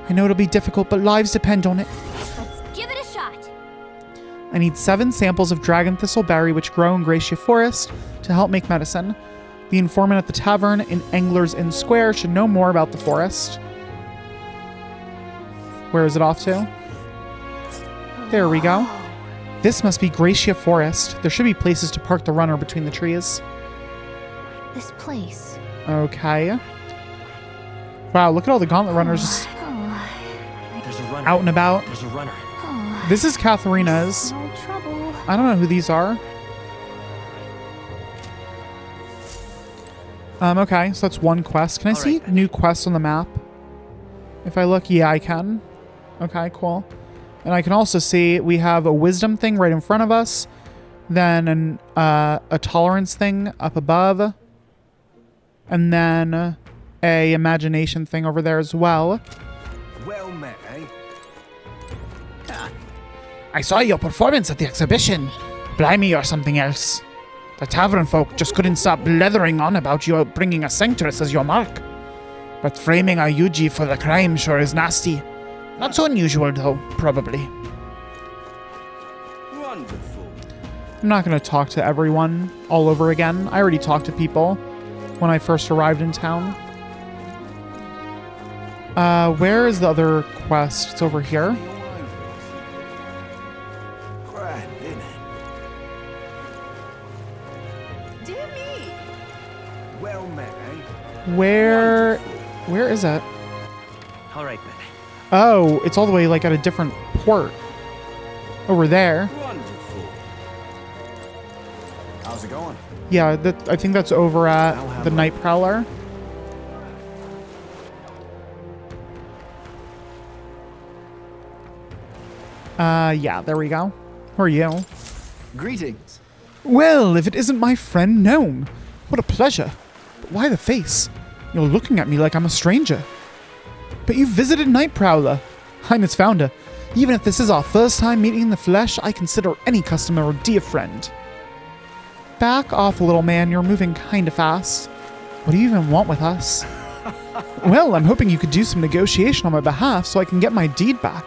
I know it'll be difficult, but lives depend on it. Let's give it a shot. I need 7 samples of dragon thistle berry which grow in Gracia forest to help make medicine. The informant at the tavern in Angler's Inn Square should know more about the forest. Where is it off to? There we go. This must be Gracia Forest. There should be places to park the runner between the trees. This place. Okay. Wow, look at all the gauntlet runners just There's a runner. out and about. There's a runner. This is Katharina's. No trouble. I don't know who these are. Okay, so that's one quest. Can I see new quests on the map? If I look, yeah, I can. Okay, cool. And I can also see we have a wisdom thing right in front of us. Then a tolerance thing up above. And then a imagination thing over there as well. Well met, eh? I saw your performance at the exhibition. Blimey or something else. The tavern folk just couldn't stop blethering on about you bringing a sanctress as your mark. But framing a Yuji for the crime sure is nasty. Not so unusual though, probably. Wonderful. I'm not going to talk to everyone all over again. I already talked to people when I first arrived in town. Where is the other quest? It's over here. Grand, innit? Dear me. Well met, eh? Where is it? All right, then. Oh, it's all the way like at a different port. Over there. Wonderful. How's it going? Yeah, I think that's over at the Night Prowler. Yeah, there we go. Who are you? Greetings. Well, if it isn't my friend Gnome. What a pleasure. But why the face? You're looking at me like I'm a stranger. But you've visited Night Prowler. I'm its founder. Even if this is our first time meeting in the flesh, I consider any customer a dear friend. Back off, little man. You're moving kinda fast. What do you even want with us? Well, I'm hoping you could do some negotiation on my behalf so I can get my deed back.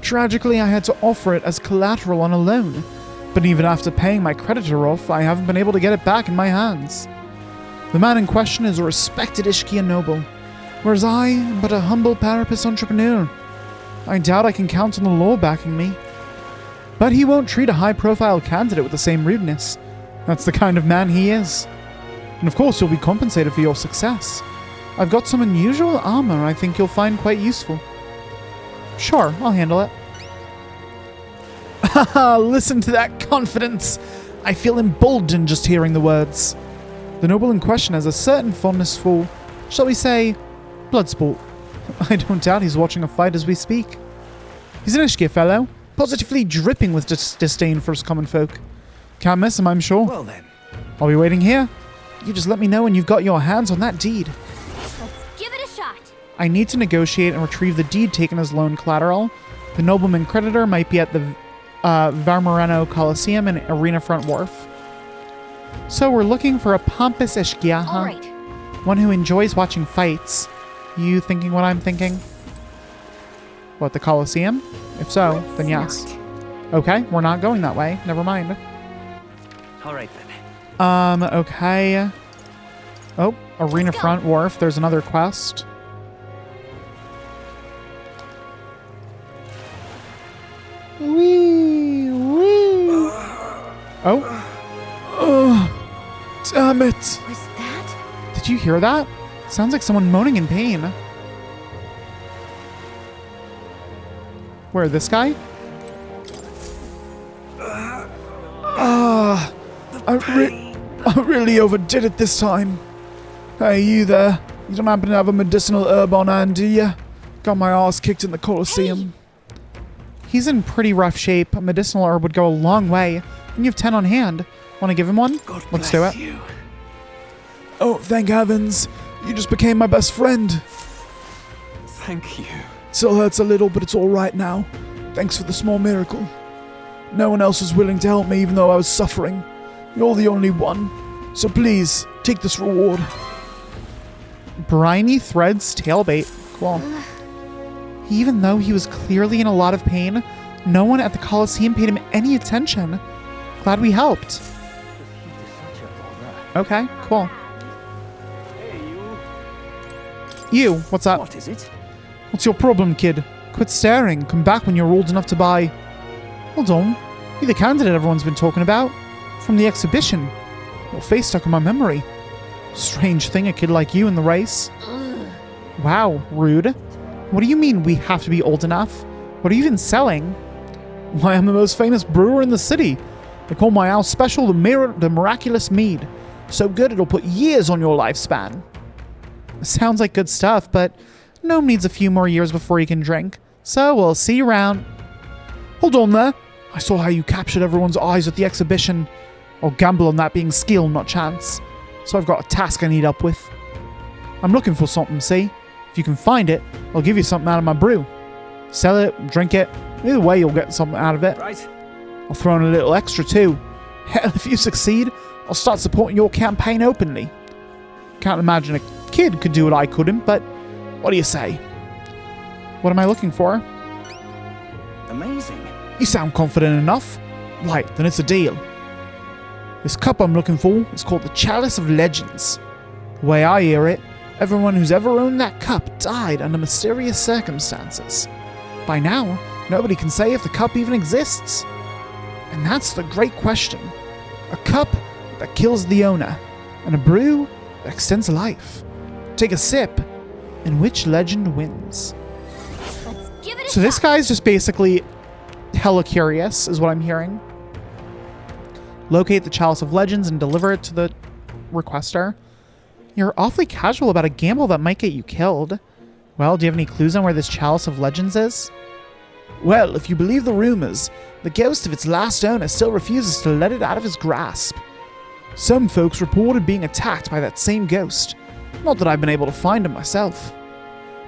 Tragically, I had to offer it as collateral on a loan, but even after paying my creditor off, I haven't been able to get it back in my hands. The man in question is a respected Ishkia noble, whereas I am but a humble parapus entrepreneur. I doubt I can count on the law backing me. But he won't treat a high-profile candidate with the same rudeness. That's the kind of man he is. And of course, you'll be compensated for your success. I've got some unusual armor I think you'll find quite useful. Sure, I'll handle it. Haha, listen to that confidence. I feel emboldened just hearing the words. The noble in question has a certain fondness for, shall we say, blood sport. I don't doubt he's watching a fight as we speak. He's an Ishkia fellow, positively dripping with disdain for his common folk. Can't miss him, I'm sure. Well then. I'll be waiting here. You just let me know when you've got your hands on that deed. Let's give it a shot. I need to negotiate and retrieve the deed taken as loan collateral. The nobleman creditor might be at the Varmoreno Coliseum and Arena Front Wharf. So we're looking for a pompous Ishkia, huh? All right. One who enjoys watching fights. You thinking what I'm thinking? What, the Coliseum? If so, then yes. Okay, we're not going that way. Never mind. All right, then. Okay. Oh, Arena Front Wharf. There's another quest. Wee, wee. Oh. Damn it. Was that? Did you hear that? Sounds like someone moaning in pain. Where, this guy? I really overdid it this time. Hey, you there. You don't happen to have a medicinal herb on hand, do you? Got my ass kicked in the Coliseum. He's in pretty rough shape. A medicinal herb would go a long way. And you have 10 on hand. Want to give him one? Let's do it. You. Oh, thank heavens. You just became my best friend. Thank you. Still hurts a little, but it's all right now. Thanks for the small miracle. No one else was willing to help me even though I was suffering. You're the only one. So please, take this reward. Briny threads tailbait. Cool. Even though he was clearly in a lot of pain, no one at the Coliseum paid him any attention. Glad we helped. Okay, cool. You, what's up? What is it? What's your problem, kid? Quit staring. Come back when you're old enough to buy. Hold on. You're the candidate everyone's been talking about. From the exhibition. Your face stuck in my memory. Strange thing, a kid like you in the race. Wow, rude. What do you mean we have to be old enough? What are you even selling? Why, I'm the most famous brewer in the city. They call my house special the Miraculous Mead. So good it'll put years on your lifespan. Sounds like good stuff, but Gnome needs a few more years before he can drink. So we'll see you around. Hold on there. I saw how you captured everyone's eyes at the exhibition. I'll gamble on that being skill, not chance. So I've got a task I need help with. I'm looking for something, see? If you can find it, I'll give you something out of my brew. Sell it, drink it. Either way, you'll get something out of it. Right. I'll throw in a little extra too. Hell, if you succeed, I'll start supporting your campaign openly. Can't imagine a kid could do what I couldn't, but what do you say? What am I looking for? Amazing. You sound confident enough. Right, then it's a deal. This cup I'm looking for is called the Chalice of Legends. The way I hear it, everyone who's ever owned that cup died under mysterious circumstances. By now, nobody can say if the cup even exists. And that's the great question. A cup that kills the owner, and a brew that extends life. Take a sip, and which legend wins? Let's give it a So this guy's just basically hella curious, is what I'm hearing. Locate the Chalice of Legends and deliver it to the requester. You're awfully casual about a gamble that might get you killed. Well, do you have any clues on where this Chalice of Legends is? Well, if you believe the rumors, the ghost of its last owner still refuses to let it out of his grasp. Some folks reported being attacked by that same ghost. Not that I've been able to find him myself.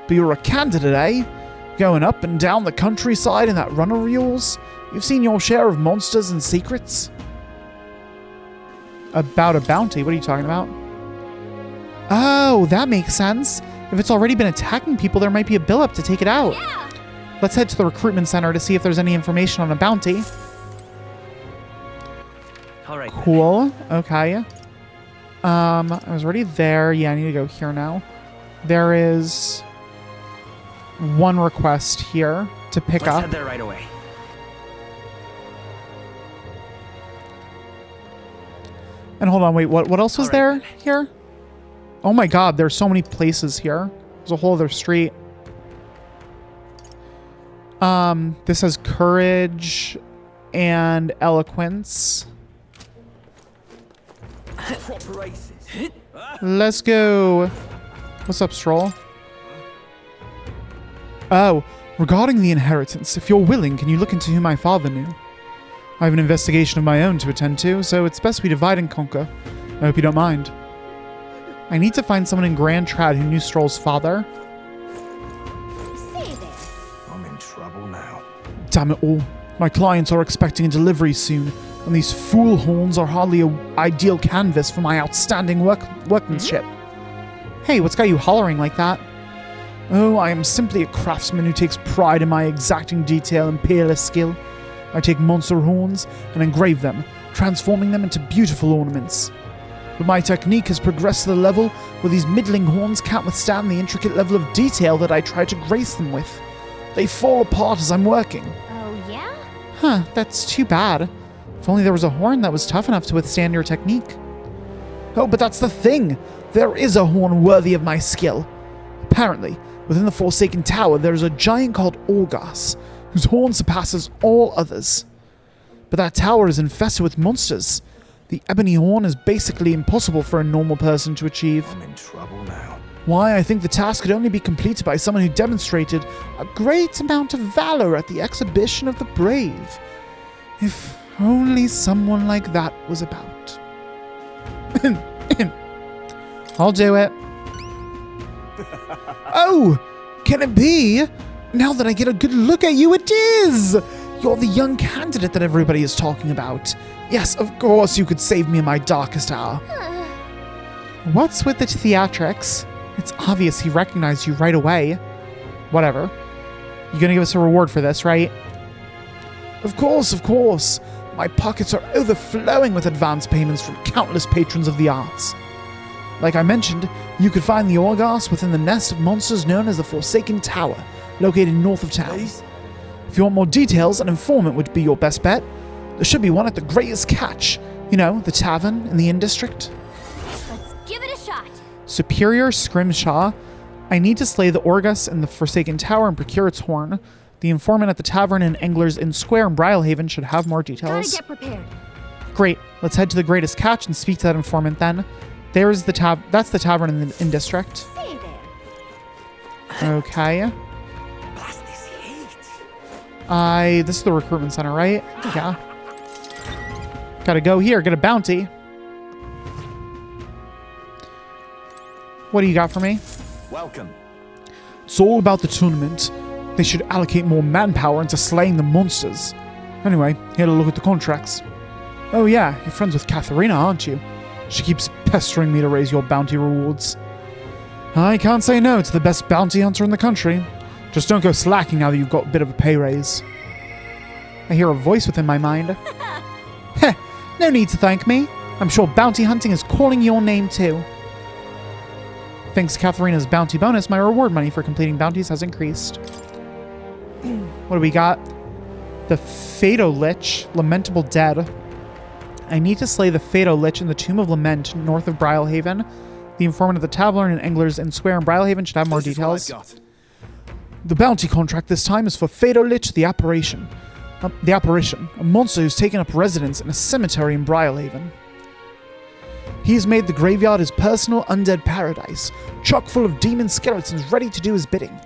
But you're a candidate, eh? Going up and down the countryside in that runner of yours? You've seen your share of monsters and secrets? About a bounty? What are you talking about? Oh, that makes sense. If it's already been attacking people, there might be a bill up to take it out. Yeah. Let's head to the recruitment center to see if there's any information on a bounty. All right. Cool. Okay. I was already there. Yeah, I need to go here now. There is one request here to pick Let's up. head there right away. And hold on, wait, what else was there here? Oh my god, there's so many places here. There's a whole other street. This has courage and eloquence. Let's go. What's up, Stroll? Oh, regarding the inheritance, if you're willing, can you look into who my father knew? I have an investigation of my own to attend to, so it's best we divide and conquer. I hope you don't mind. I need to find someone in Grand Trad who knew Stroll's father. I'm in trouble now. Damn it all. My clients are expecting a delivery soon, and these fool horns are hardly an ideal canvas for my outstanding workmanship. Hey, what's got you hollering like that? Oh, I am simply a craftsman who takes pride in my exacting detail and peerless skill. I take monster horns and engrave them, transforming them into beautiful ornaments. But my technique has progressed to the level where these middling horns can't withstand the intricate level of detail that I try to grace them with. They fall apart as I'm working. Oh, yeah? Huh, that's too bad. If only there was a horn that was tough enough to withstand your technique. Oh, but that's the thing! There is a horn worthy of my skill. Apparently, within the Forsaken Tower, there is a giant called Orgas, whose horn surpasses all others. But that tower is infested with monsters. The ebony horn is basically impossible for a normal person to achieve. I'm in trouble now. Why, I think the task could only be completed by someone who demonstrated a great amount of valor at the exhibition of the brave. If only someone like that was about. I'll do it. Oh! Can it be? Now that I get a good look at you, it is! You're the young candidate that everybody is talking about. Yes, of course you could save me in my darkest hour. What's with the theatrics? It's obvious he recognized you right away. Whatever. You gonna give us a reward for this, right? Of course, of course. My pockets are overflowing with advance payments from countless patrons of the arts. Like I mentioned, you could find the Orgas within the nest of monsters known as the Forsaken Tower, located north of town. If you want more details, an informant would be your best bet. There should be one at the Greatest Catch. You know, the tavern in the Inn District. Let's give it a shot. Superior Scrimshaw. I need to slay the Orgus in the Forsaken Tower and procure its horn. The informant at the tavern in Angler's Inn Square in Brylehaven should have more details. Gotta get prepared. Great. Let's head to the Greatest Catch and speak to that informant then. There's the that's the tavern in the Inn District. Stay there. Okay. This is the recruitment center, right? Yeah. Gotta go here, get a bounty. What do you got for me? Welcome. It's all about the tournament. They should allocate more manpower into slaying the monsters. Anyway, here to look at the contracts. Oh yeah, you're friends with Katharina, aren't you? She keeps pestering me to raise your bounty rewards. I can't say no to the best bounty hunter in the country. Just don't go slacking now that you've got a bit of a pay raise. I hear a voice within my mind. Heh, no need to thank me. I'm sure bounty hunting is calling your name too. Thanks to Katharina's bounty bonus, my reward money for completing bounties has increased. What do we got? The Fado Lich, Lamentable Dead. I need to slay the Fado Lich in the Tomb of Lament north of Brylehaven. The The informant at the tavern in Anglers Inn Square in Brylehaven should have more details. The bounty contract this time is for Fatal Lich, the Apparition. A monster who's taken up residence in a cemetery in Brylehaven. He's made the graveyard his personal undead paradise, chock full of demon skeletons ready to do his bidding.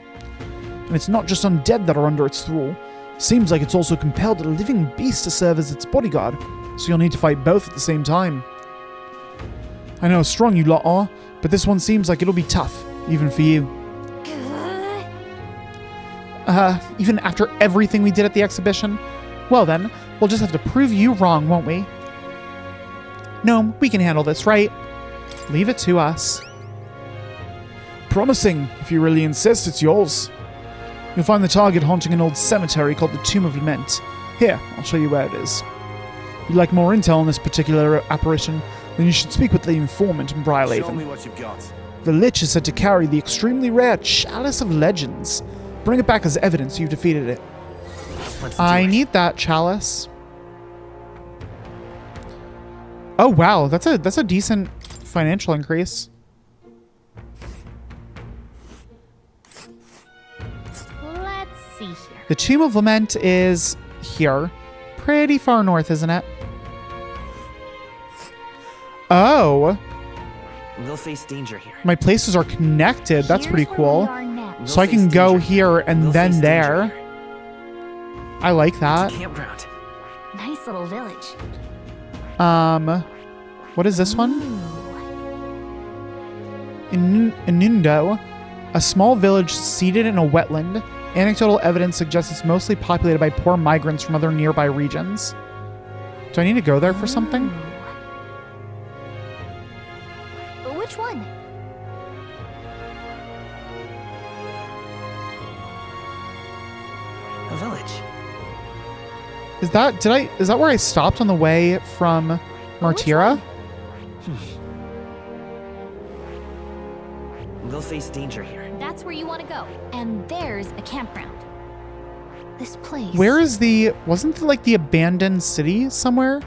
And it's not just undead that are under its thrall. Seems like it's also compelled a living beast to serve as its bodyguard, so you'll need to fight both at the same time. I know how strong you lot are, but this one seems like it'll be tough, even for you. Even after everything we did at the exhibition? Well then, we'll just have to prove you wrong, won't we? Gnome, we can handle this, right? Leave it to us. Promising. If you really insist, it's yours. You'll find the target haunting an old cemetery called the Tomb of Lament. Here, I'll show you where it is. If you'd like more intel on this particular apparition, then you should speak with the informant in Brylehaven. Show me what you've got. The Lich is said to carry the extremely rare Chalice of Legends. Bring it back as evidence you've defeated it. I need that chalice. Oh wow, that's a decent financial increase. Let's see here. The Tomb of Lament is here. Pretty far north, isn't it? Oh. We'll face danger here. My places are connected. That's pretty Here's cool. where we are now. So I can go here and then there. I like that. Campground. Nice little village. What is this one? Inundo, a small village seated in a wetland. Anecdotal evidence suggests it's mostly populated by poor migrants from other nearby regions. Do I need to go there for something? Which one? A village. Is that where I stopped on the way from Martira? We'll face danger here. That's where you want to go. And there's a campground. This place. Where is wasn't there like the abandoned city somewhere?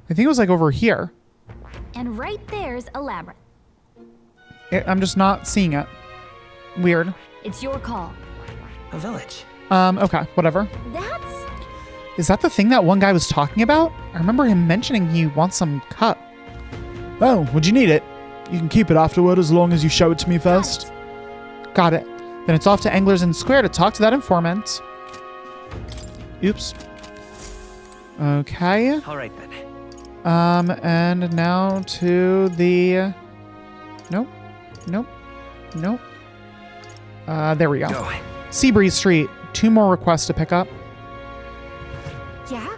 I think it was like over here. And right there's a labyrinth. I'm just not seeing it. Weird. It's your call. A village. Okay, whatever. Is that the thing that one guy was talking about? I remember him mentioning he wants some cut. Oh, would you need it? You can keep it afterward as long as you show it to me first. Got it. Then it's off to Anglers Inn Square to talk to that informant. Oops. Okay. All right then. And now to the... Nope. There we go. Seabreeze Street. 2 more requests to pick up. Yeah?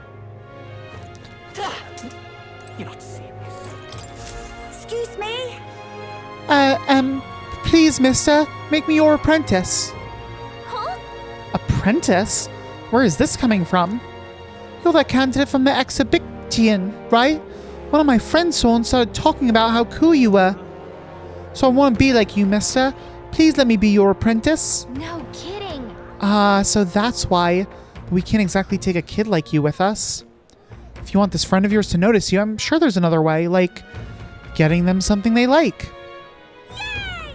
You're not serious. Excuse me? Please, mister, make me your apprentice. Huh? Apprentice? Where is this coming from? You're that candidate from the exhibition, right? One of my friends saw and started talking about how cool you were. So I want to be like you, mister. Please let me be your apprentice. No kidding. So that's why. But we can't exactly take a kid like you with us. If you want this friend of yours to notice you, I'm sure there's another way, like getting them something they like. Yay!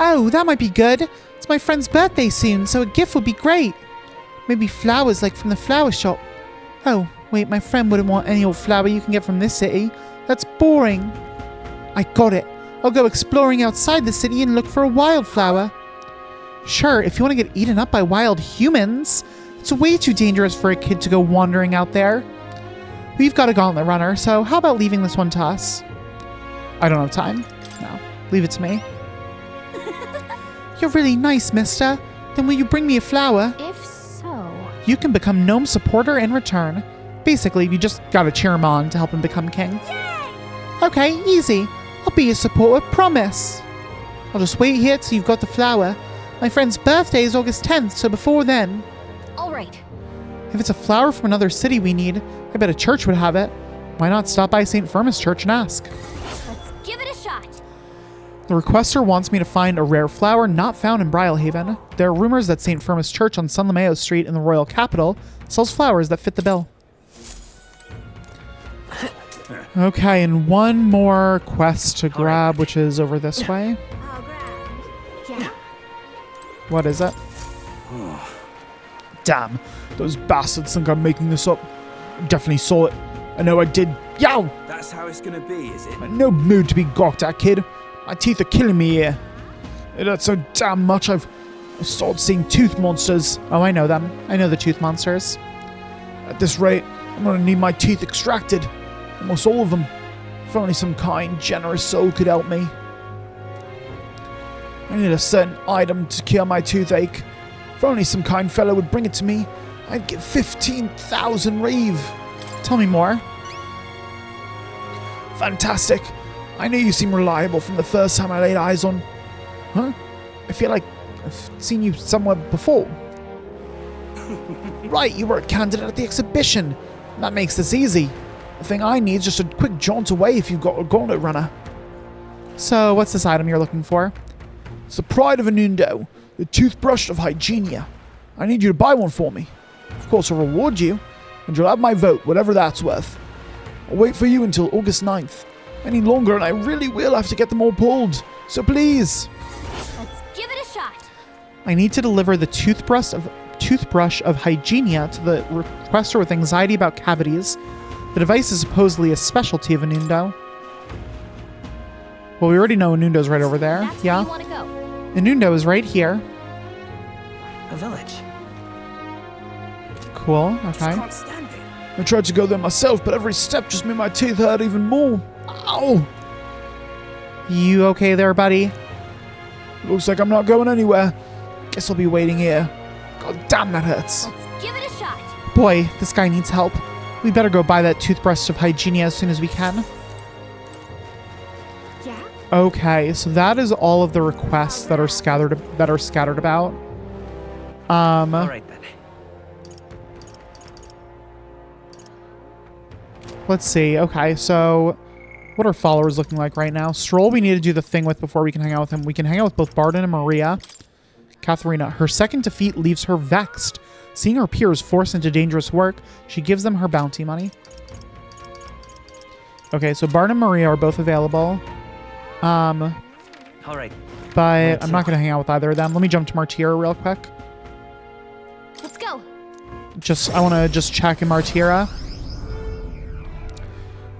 Oh, that might be good. It's my friend's birthday soon, so a gift would be great. Maybe flowers like from the flower shop. Oh, wait, my friend wouldn't want any old flower you can get from this city. That's boring. I got it. I'll go exploring outside the city and look for a wildflower. Sure, if you want to get eaten up by wild humans, it's way too dangerous for a kid to go wandering out there. We've got a gauntlet runner, so how about leaving this one to us? I don't have time. No, leave it to me. You're really nice, mister. Then will you bring me a flower? If so... You can become gnome supporter in return. Basically, you just gotta cheer him on to help him become king. Yay! Okay, easy. I'll be your supporter, promise. I'll just wait here till you've got the flower. My friend's birthday is August 10th, so before then. All right. If it's a flower from another city we need, I bet a church would have it. Why not stop by St. Firmus Church and ask? Let's give it a shot. The requester wants me to find a rare flower not found in Brylehaven. There are rumors that St. Firmus Church on San Lameo Street in the royal capital sells flowers that fit the bill. Okay, and one more quest to grab, which is over this way. Yeah. What is it? Damn, those bastards think I'm making this up. Definitely saw it. I know I did. Yow! That's how it's gonna be, is it? I'm in no mood to be gawked at, kid. My teeth are killing me here. It hurts so damn much I've started seeing tooth monsters. Oh, I know them. I know the tooth monsters. At this rate, I'm gonna need my teeth extracted. Almost all of them. If only some kind, generous soul could help me. I need a certain item to cure my toothache. If only some kind fellow would bring it to me, I'd give 15,000 reeve. Tell me more. Fantastic. I knew you seemed reliable from the first time I laid eyes on... Huh? I feel like I've seen you somewhere before. Right, you were a candidate at the exhibition. That makes this easy. The thing I need is just a quick jaunt away if you've got a gauntlet runner. So, what's this item you're looking for? It's the pride of Anundo, the toothbrush of Hygienia. I need you to buy one for me. Of course, I'll reward you, and you'll have my vote, whatever that's worth. I'll wait for you until August 9th. Any longer, and I really will have to get them all pulled. So please. Let's give it a shot. I need to deliver the toothbrush of Hygienia to the requester with anxiety about cavities. The device is supposedly a specialty of Anundo. Well, we already know Anundo's right over there. That's yeah. where you want to go. Anundo is right here. A village. Cool. Okay. Can't stand it. I tried to go there myself, but every step just made my teeth hurt even more. Ow! You okay there, buddy? Looks like I'm not going anywhere. Guess I'll be waiting here. God damn, that hurts. Let's give it a shot. Boy, this guy needs help. We better go buy that toothbrush of Hygienia as soon as we can. Yeah. Okay, so that is all of the requests that are scattered about. All right then. Let's see. Okay, so what are followers looking like right now? Stroll, we need to do the thing with before we can hang out with him. We can hang out with both Barden and Maria. Katharina, her second defeat leaves her vexed. Seeing her peers forced into dangerous work, she gives them her bounty money. Okay, so Barden and Maria are both available. All right. But I'm not going to hang out with either of them. Let me jump to Martira real quick. Let's go. I want to just check in Martira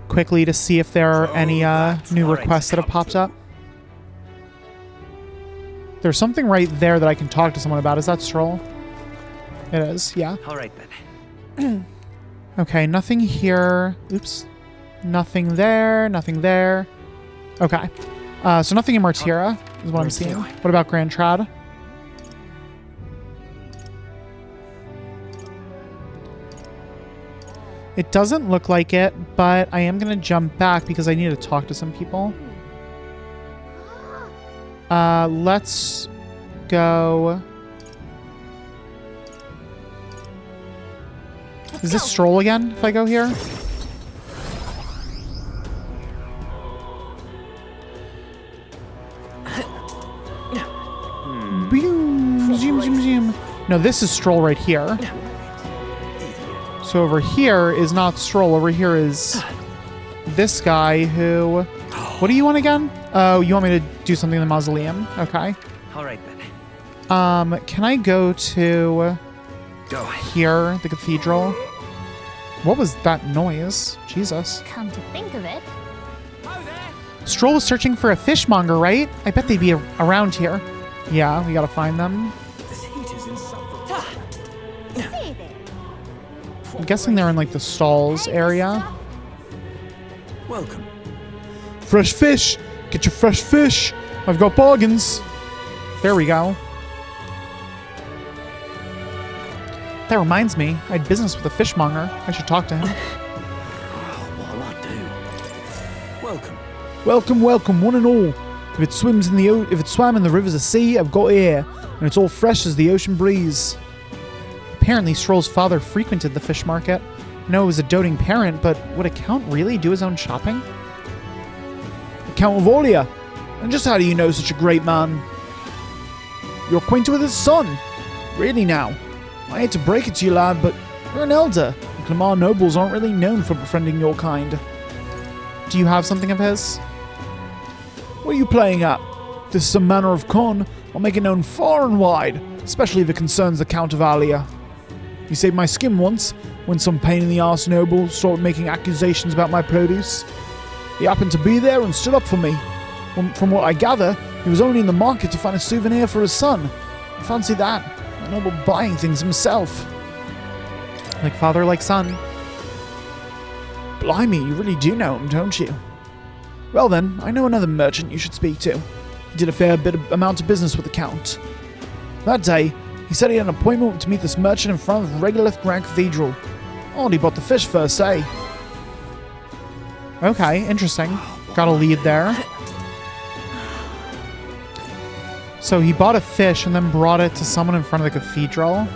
quickly to see if there are any new requests that have popped up. There's something right there that I can talk to someone about. Is that Stroll? It is, yeah. All right then. Okay, nothing here. Oops. Nothing there. Nothing there. Okay. So nothing in Martira is what I'm seeing. What about Grand Trad? It doesn't look like it, but I am going to jump back because I need to talk to some people. Let's go. Is this Stroll again if I go here? Boom, zoom, zoom, zoom. No, this is Stroll right here. So over here is not Stroll. Over here is this guy who... What do you want again? Oh, you want me to do something in the mausoleum? Okay. All right then. Can I go to here, the cathedral? What was that noise? Jesus. Come to think of it. Stroll was searching for a fishmonger, right? I bet they'd be around here. Yeah, we gotta find them. This heat is insufferable. I'm guessing they're in like the stalls area. Welcome. Fresh fish! Get your fresh fish! I've got bargains! There we go. That reminds me, I had business with a fishmonger. I should talk to him. What'll I do? Welcome. Welcome, welcome, one and all. If it swam in the rivers of sea, I've got it here, and it's all fresh as the ocean breeze. Apparently, Stroll's father frequented the fish market. I know he was a doting parent, but would a count really do his own shopping? The Count of Orlia. And just how do you know such a great man? You're acquainted with his son. Really now. I hate to break it to you, lad, but you're an elder. The Clamar nobles aren't really known for befriending your kind. Do you have something of his? What are you playing at? This is a manner of con. I'll make it known far and wide, especially if it concerns the Count of Alia. He saved my skin once, when some pain in the arse noble started making accusations about my produce. He happened to be there and stood up for me. From what I gather, he was only in the market to find a souvenir for his son. Fancy that. A noble buying things himself. Like father, like son. Blimey, you really do know him, don't you? Well then, I know another merchant you should speak to. He did a fair amount of business with the Count. That day, he said he had an appointment to meet this merchant in front of Regolith Grand Cathedral. Oh, and he bought the fish first, eh? Okay, interesting. Got a lead there. So he bought a fish and then brought it to someone in front of the cathedral.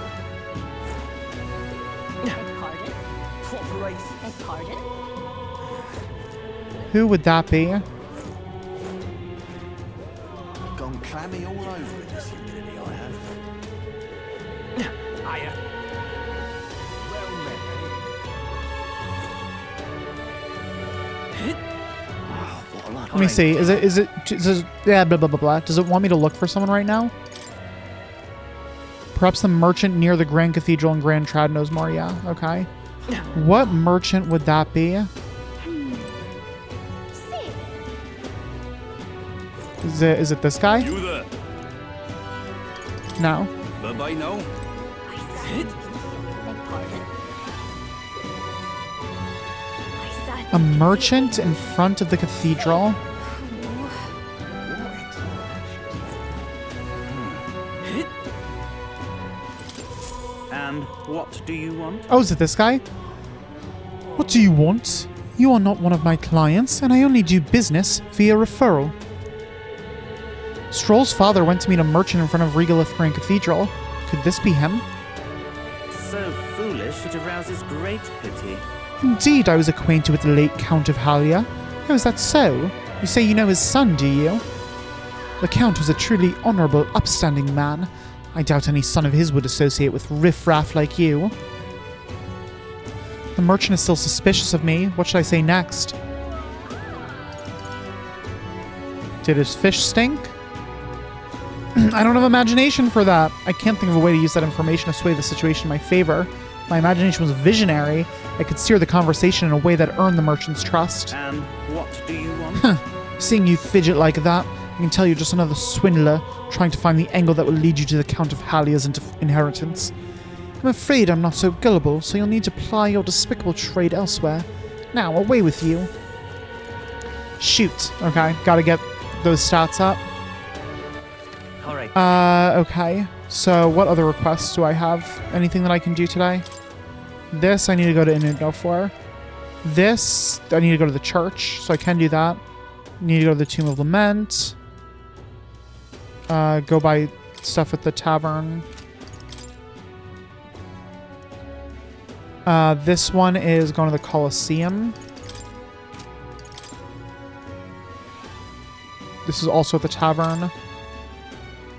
Who would that be? Gone clammy all over in this humidity I have. Hiya. Let me see. Is it yeah, blah, blah, blah, blah. Does it want me to look for someone right now? Perhaps the merchant near the Grand Cathedral in Grand Tradnosmore. Yeah, okay. What merchant would that be? Is it this guy? You there? No. Bye-bye now. A merchant in front of the cathedral. And what do you want? Oh, is it this guy? What do you want? You are not one of my clients, and I only do business via referral. Stroll's father went to meet a merchant in front of Regolith Grand Cathedral. Could this be him? So foolish it arouses great pity. Indeed, I was acquainted with the late Count of Alia. How is that so? You say you know his son, do you? The Count was a truly honourable, upstanding man. I doubt any son of his would associate with riffraff like you. The merchant is still suspicious of me. What should I say next? Did his fish stink? I don't have imagination for that. I can't think of a way to use that information to sway the situation in my favor. My imagination was visionary. I could steer the conversation in a way that earned the merchant's trust. And what do you want? Seeing you fidget like that, I can tell you're just another swindler trying to find the angle that will lead you to the Count of Alia's inheritance. I'm afraid I'm not so gullible, so you'll need to ply your despicable trade elsewhere. Now, away with you. Shoot. Okay, gotta get those stats up. Alright. Okay. So what other requests do I have? Anything that I can do today? This I need to go to Inigo for. This, I need to go to the church, so I can do that. Need to go to the Tomb of Lament. Go buy stuff at the tavern. This one is going to the Colosseum. This is also at the tavern.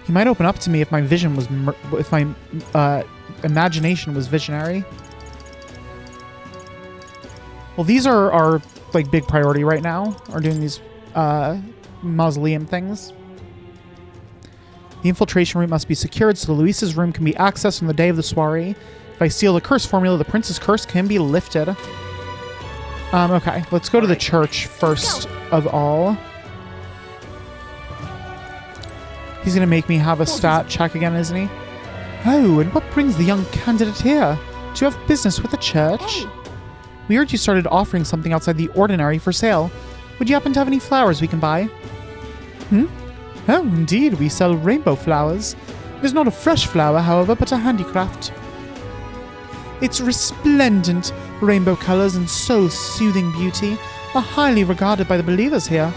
He might open up to me if my vision was, if my imagination was visionary. Well, these are like big priority right now. Are doing these mausoleum things. The infiltration route must be secured so Luis's room can be accessed on the day of the soiree. If I steal the curse formula, the prince's curse can be lifted. Okay, let's go to the church first of all. He's going to make me have a stat check again, isn't he? Oh, and what brings the young candidate here? Do you have business with the church? We heard you started offering something outside the ordinary for sale. Would you happen to have any flowers we can buy? Oh, indeed, we sell rainbow flowers. It is not a fresh flower, however, but a handicraft. Its resplendent rainbow colors and soul-soothing beauty are highly regarded by the believers here.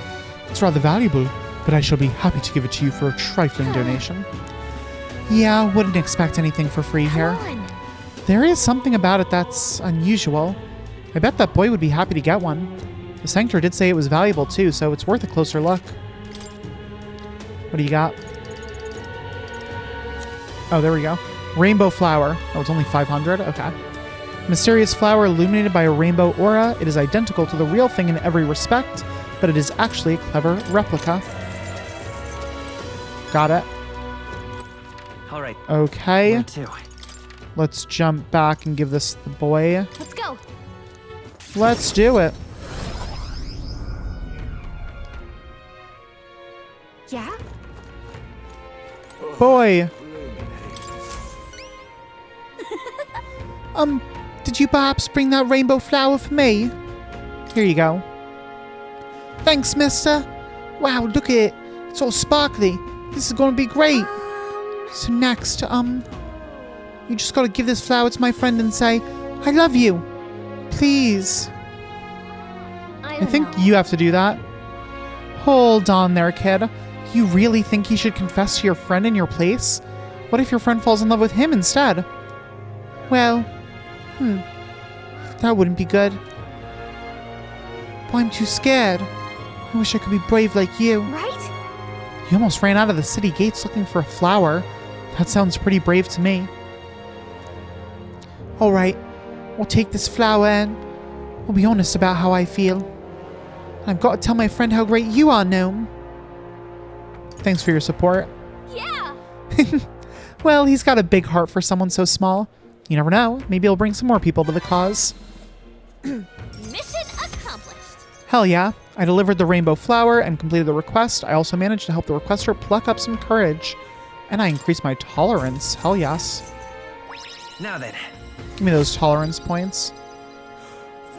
It's rather valuable, but I shall be happy to give it to you for a trifling donation. Yeah, wouldn't expect anything for free here. There is something about it that's unusual. I bet that boy would be happy to get one. The Sanctor did say it was valuable too, so it's worth a closer look. What do you got? Oh, there we go. Rainbow flower. Oh, it's only 500? Okay. Mysterious flower illuminated by a rainbow aura. It is identical to the real thing in every respect, but it is actually a clever replica. Got it. All right. Okay. Where to? Let's jump back and give this to the boy. Let's go. Let's do it. Yeah? Boy. Did you perhaps bring that rainbow flower for me? Here you go. Thanks, mister. Wow, look at it. It's all sparkly. This is going to be great. So next, you just got to give this flower to my friend and say, I love you. Please. I think you have to do that. Hold on there, kid. You really think he should confess to your friend in your place? What if your friend falls in love with him instead? Well, that wouldn't be good. But I'm too scared. I wish I could be brave like you. Right? You almost ran out of the city gates looking for a flower. That sounds pretty brave to me. Alright, we'll take this flower and we'll be honest about how I feel. I've got to tell my friend how great you are, Gnome. Thanks for your support. Yeah! Well, he's got a big heart for someone so small. You never know. Maybe he'll bring some more people to the cause. Mission accomplished. Hell yeah. I delivered the rainbow flower and completed the request. I also managed to help the requester pluck up some courage. And I increased my tolerance. Hell yes. Now then. Give me those tolerance points.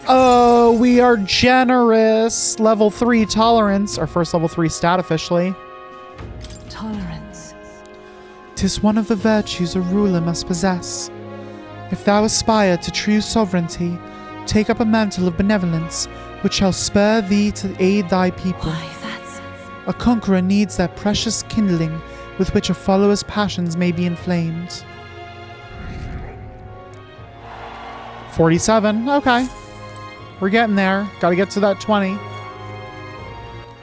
Oh, we are generous. Level 3 tolerance. Our first level 3 stat officially. Tolerance. 'Tis one of the virtues a ruler must possess. If thou aspire to true sovereignty, take up a mantle of benevolence, which shall spur thee to aid thy people. A conqueror needs that precious kindling with which a follower's passions may be inflamed. 47. Okay. We're getting there. Gotta get to that 20.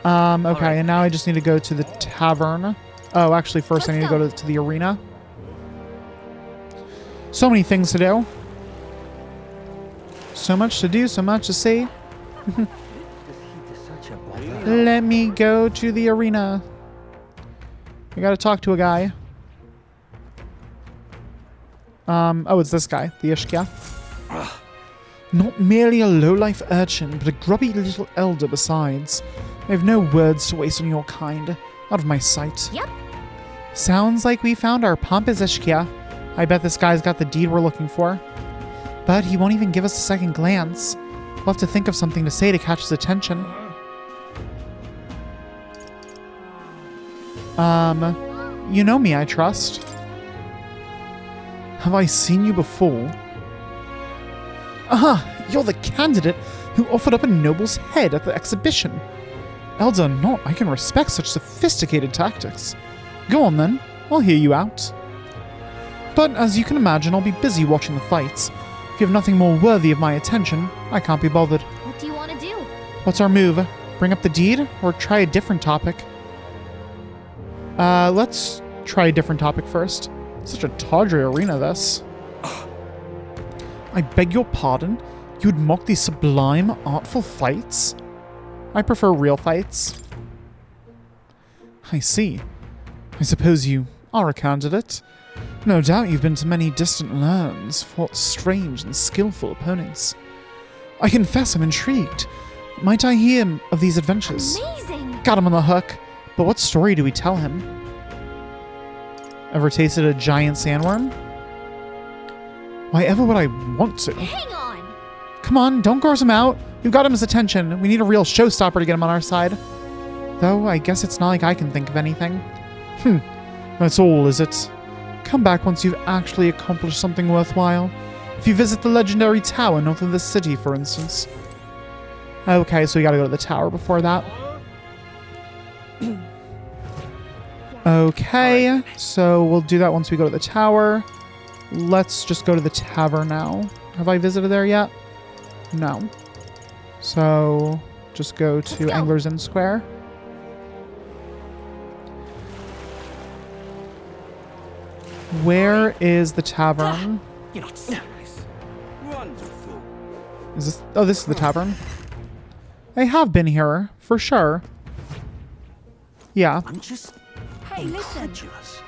Okay, and now I just need to go to the tavern. Oh, actually, first I need to go to the arena. So many things to do. So much to do, so much to see. Let me go to the arena. I gotta talk to a guy. Oh, it's this guy, the Ishkia. Not merely a low-life urchin, but a grubby little elder besides. I have no words to waste on your kind. Out of my sight. Yep. Sounds like we found our pompous Ishkia. I bet this guy's got the deed we're looking for. But he won't even give us a second glance. We'll have to think of something to say to catch his attention. You know me, I trust. Have I seen you before? Aha! You're the candidate who offered up a noble's head at the exhibition. Elder or not, I can respect such sophisticated tactics. Go on then, I'll hear you out. But as you can imagine, I'll be busy watching the fights. If you have nothing more worthy of my attention, I can't be bothered. What do you want to do? What's our move? Bring up the deed, or try a different topic? Let's try a different topic first. Such a tawdry arena, this. I beg your pardon? You'd mock these sublime, artful fights? I prefer real fights. I see. I suppose you are a candidate. No doubt you've been to many distant lands, fought strange and skillful opponents. I confess I'm intrigued. Might I hear of these adventures? Amazing! Got him on the hook. But what story do we tell him? Ever tasted a giant sandworm? Why ever would I want to? Hang on! Come on, don't gross him out. We've got his attention. We need a real showstopper to get him on our side. Though, I guess it's not like I can think of anything. That's all, is it? Come back once you've actually accomplished something worthwhile. If you visit the legendary tower north of the city, for instance. Okay, so we gotta go to the tower before that. Okay, so we'll do that once we go to the tower. Let's just go to the tavern now. Have I visited there yet? No. So, just go to Anglers Inn Square. Where is the tavern? You're not serious. Wonderful. Is this... Oh, this is the tavern. I have been here, for sure. Yeah. I'm just Hey, listen. incredulous.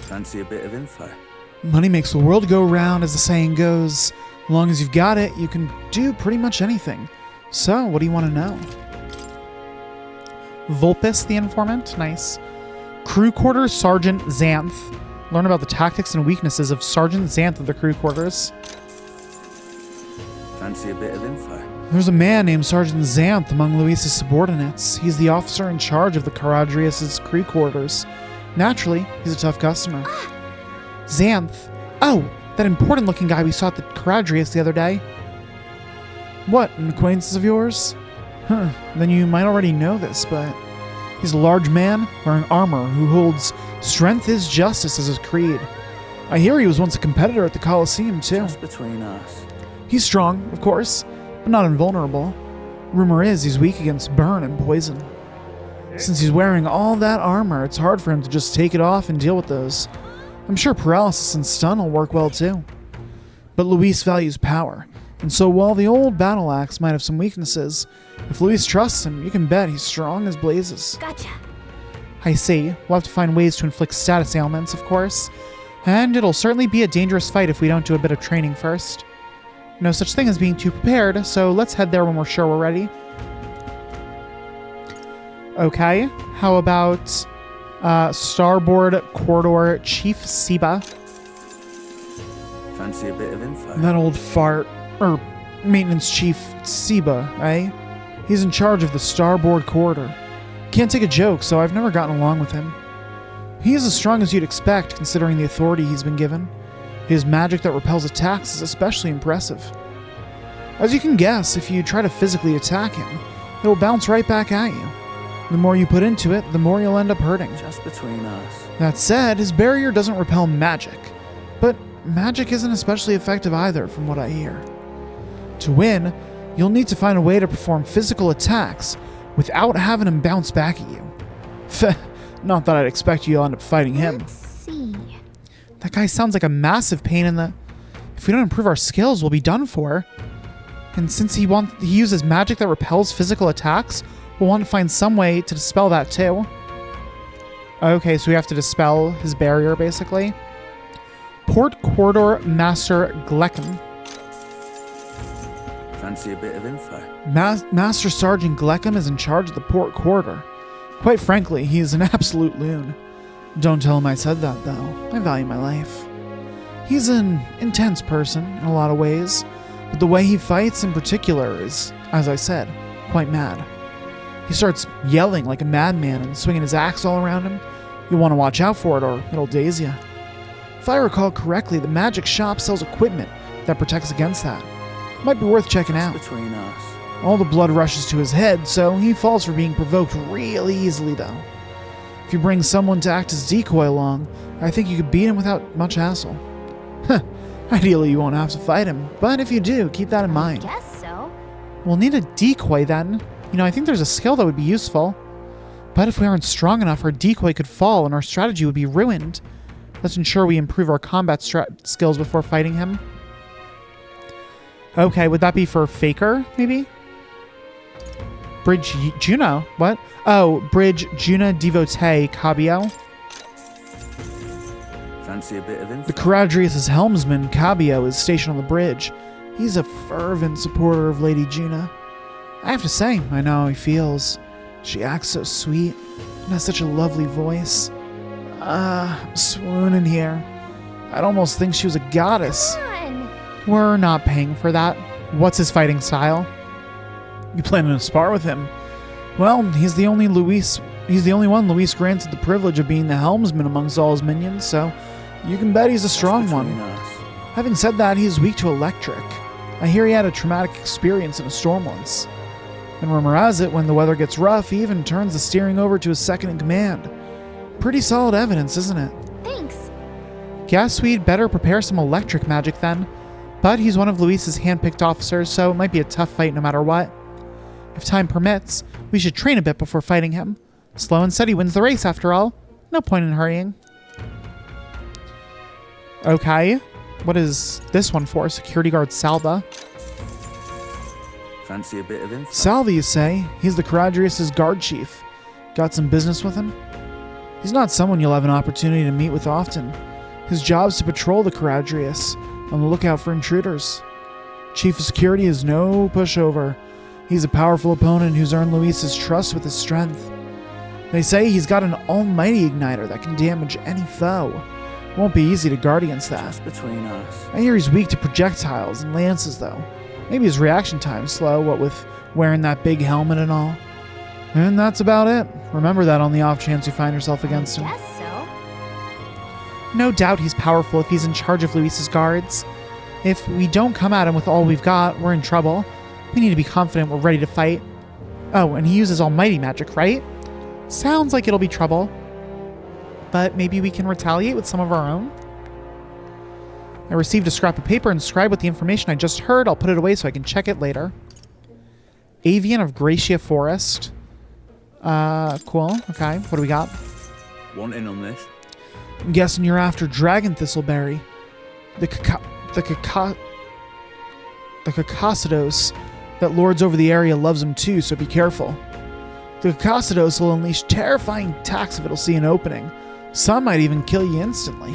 Fancy a bit of info? Money makes the world go round, as the saying goes. As long as you've got it, you can do pretty much anything. So, what do you want to know? Vulpes, the informant. Nice. Crew quarters, Sergeant Xanth. Learn about the tactics and weaknesses of Sergeant Xanth of the crew quarters. Fancy a bit of info? There's a man named Sergeant Xanth among Luis's subordinates. He's the officer in charge of the CHARADRIUS' crew quarters. Naturally, he's a tough customer. Xanth. Oh, that important-looking guy we saw at the CHARADRIUS the other day. What, an acquaintance of yours? Huh, then you might already know this, but he's a large man wearing armor who holds strength is justice as his creed. I hear he was once a competitor at the Colosseum, too. Just between us. He's strong, of course, but not invulnerable. Rumor is he's weak against burn and poison. Since he's wearing all that armor, it's hard for him to just take it off and deal with those. I'm sure paralysis and stun will work well too. But Luis values power, and so while the old battle axe might have some weaknesses, if Luis trusts him, you can bet he's strong as blazes. Gotcha. I see. We'll have to find ways to inflict status ailments, of course. And it'll certainly be a dangerous fight if we don't do a bit of training first. No such thing as being too prepared, so let's head there when we're sure we're ready. Okay, how about Starboard Corridor Chief Siba? Fancy a bit of info? That old fart, or maintenance chief Siba, eh? He's in charge of the Starboard Corridor. Can't take a joke, so I've never gotten along with him. He is as strong as you'd expect, considering the authority he's been given. His magic that repels attacks is especially impressive. As you can guess, if you try to physically attack him, it'll bounce right back at you. The more you put into it, the more you'll end up hurting. Just between us. That said, his barrier doesn't repel magic. But magic isn't especially effective either, from what I hear. To win, you'll need to find a way to perform physical attacks without having him bounce back at you. Not that I'd expect you'll end up fighting him. Let's see. That guy sounds like a massive pain in the... If we don't improve our skills, we'll be done for. And since he uses magic that repels physical attacks, we'll want to find some way to dispel that too. Okay, so we have to dispel his barrier, basically. Port Corridor Master Gleckham. Fancy a bit of info? Master Sergeant Gleckham is in charge of the Port Corridor. Quite frankly, he is an absolute loon. Don't tell him I said that, though. I value my life. He's an intense person in a lot of ways, but the way he fights in particular is, as I said, quite mad. He starts yelling like a madman and swinging his axe all around him. You'll want to watch out for it or it'll daze you. If I recall correctly, the magic shop sells equipment that protects against that. Might be worth checking out. Between us. All the blood rushes to his head, so he falls for being provoked really easily, though. If you bring someone to act as decoy along, I think you could beat him without much hassle. Ideally, you won't have to fight him, but if you do, keep that in mind. Guess so. We'll need a decoy then. You know, I think there's a skill that would be useful. But if we aren't strong enough, our decoy could fall and our strategy would be ruined. Let's ensure we improve our combat skills before fighting him. Okay, would that be for Faker, maybe? Bridge Juno? What? Oh, Bridge Juna Devotee Cabio. Fancy a bit of info? The CHARADRIUS' helmsman, Cabio, is stationed on the bridge. He's a fervent supporter of Lady Juna. I have to say, I know how he feels. She acts so sweet and has such a lovely voice. I'm swooning here. I'd almost think she was a goddess. We're not paying for that. What's his fighting style? You planning to spar with him? Well, he's the only one Luis granted the privilege of being the helmsman amongst all his minions, so you can bet he's a strong one. Having said that, he's weak to electric. I hear he had a traumatic experience in a storm once. And rumor has it, when the weather gets rough, he even turns the steering over to his second in command. Pretty solid evidence, isn't it? Thanks. Guess we'd better prepare some electric magic then. But he's one of Luis's hand-picked officers, so it might be a tough fight no matter what. If time permits, we should train a bit before fighting him. Slow and steady wins the race, after all. No point in hurrying. Okay. What is this one for? Security guard Salva. Fancy a bit of info? Salva, you say? He's the CHARADRIUS' guard chief. Got some business with him? He's not someone you'll have an opportunity to meet with often. His job's to patrol the CHARADRIUS, on the lookout for intruders. Chief of Security is no pushover. He's a powerful opponent who's earned Luis's trust with his strength. They say he's got an almighty igniter that can damage any foe. Won't be easy to guard against that. Just between us. I hear he's weak to projectiles and lances, though. Maybe his reaction time's slow, what with wearing that big helmet and all. And that's about it. Remember that on the off chance you find yourself against him. Guess so. No doubt he's powerful if he's in charge of Luis's guards. If we don't come at him with all we've got, we're in trouble. We need to be confident we're ready to fight. Oh, and he uses almighty magic, right? Sounds like it'll be trouble. But maybe we can retaliate with some of our own? I received a scrap of paper inscribed with the information I just heard. I'll put it away so I can check it later. Avian of Gracia Forest. Cool. Okay, what do we got? Want in on this? I'm guessing you're after Dragon Thistleberry. The Cacosidos that lords over the area loves him too, so be careful. The Cacosidos will unleash terrifying attacks if it'll see an opening. Some might even kill you instantly.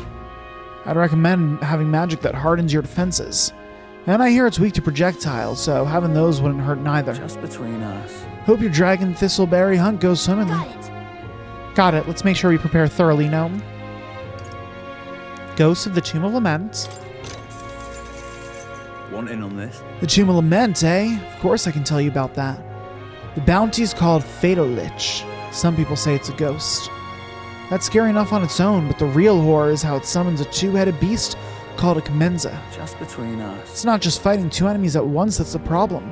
I'd recommend having magic that hardens your defenses. And I hear it's weak to projectiles, so having those wouldn't hurt neither. Just between us. Hope your Dragon Thistleberry hunt goes swimmingly. Got it. Let's make sure we prepare thoroughly, Gnome. Ghost of the Tomb of Lament. Want in on this? The Tomb of Lament, eh? Of course I can tell you about that. The bounty's called Fatal. Some people say it's a ghost. That's scary enough on its own, but the real horror is how it summons a two-headed beast called a Commenza. Just between us. It's not just fighting two enemies at once that's the problem.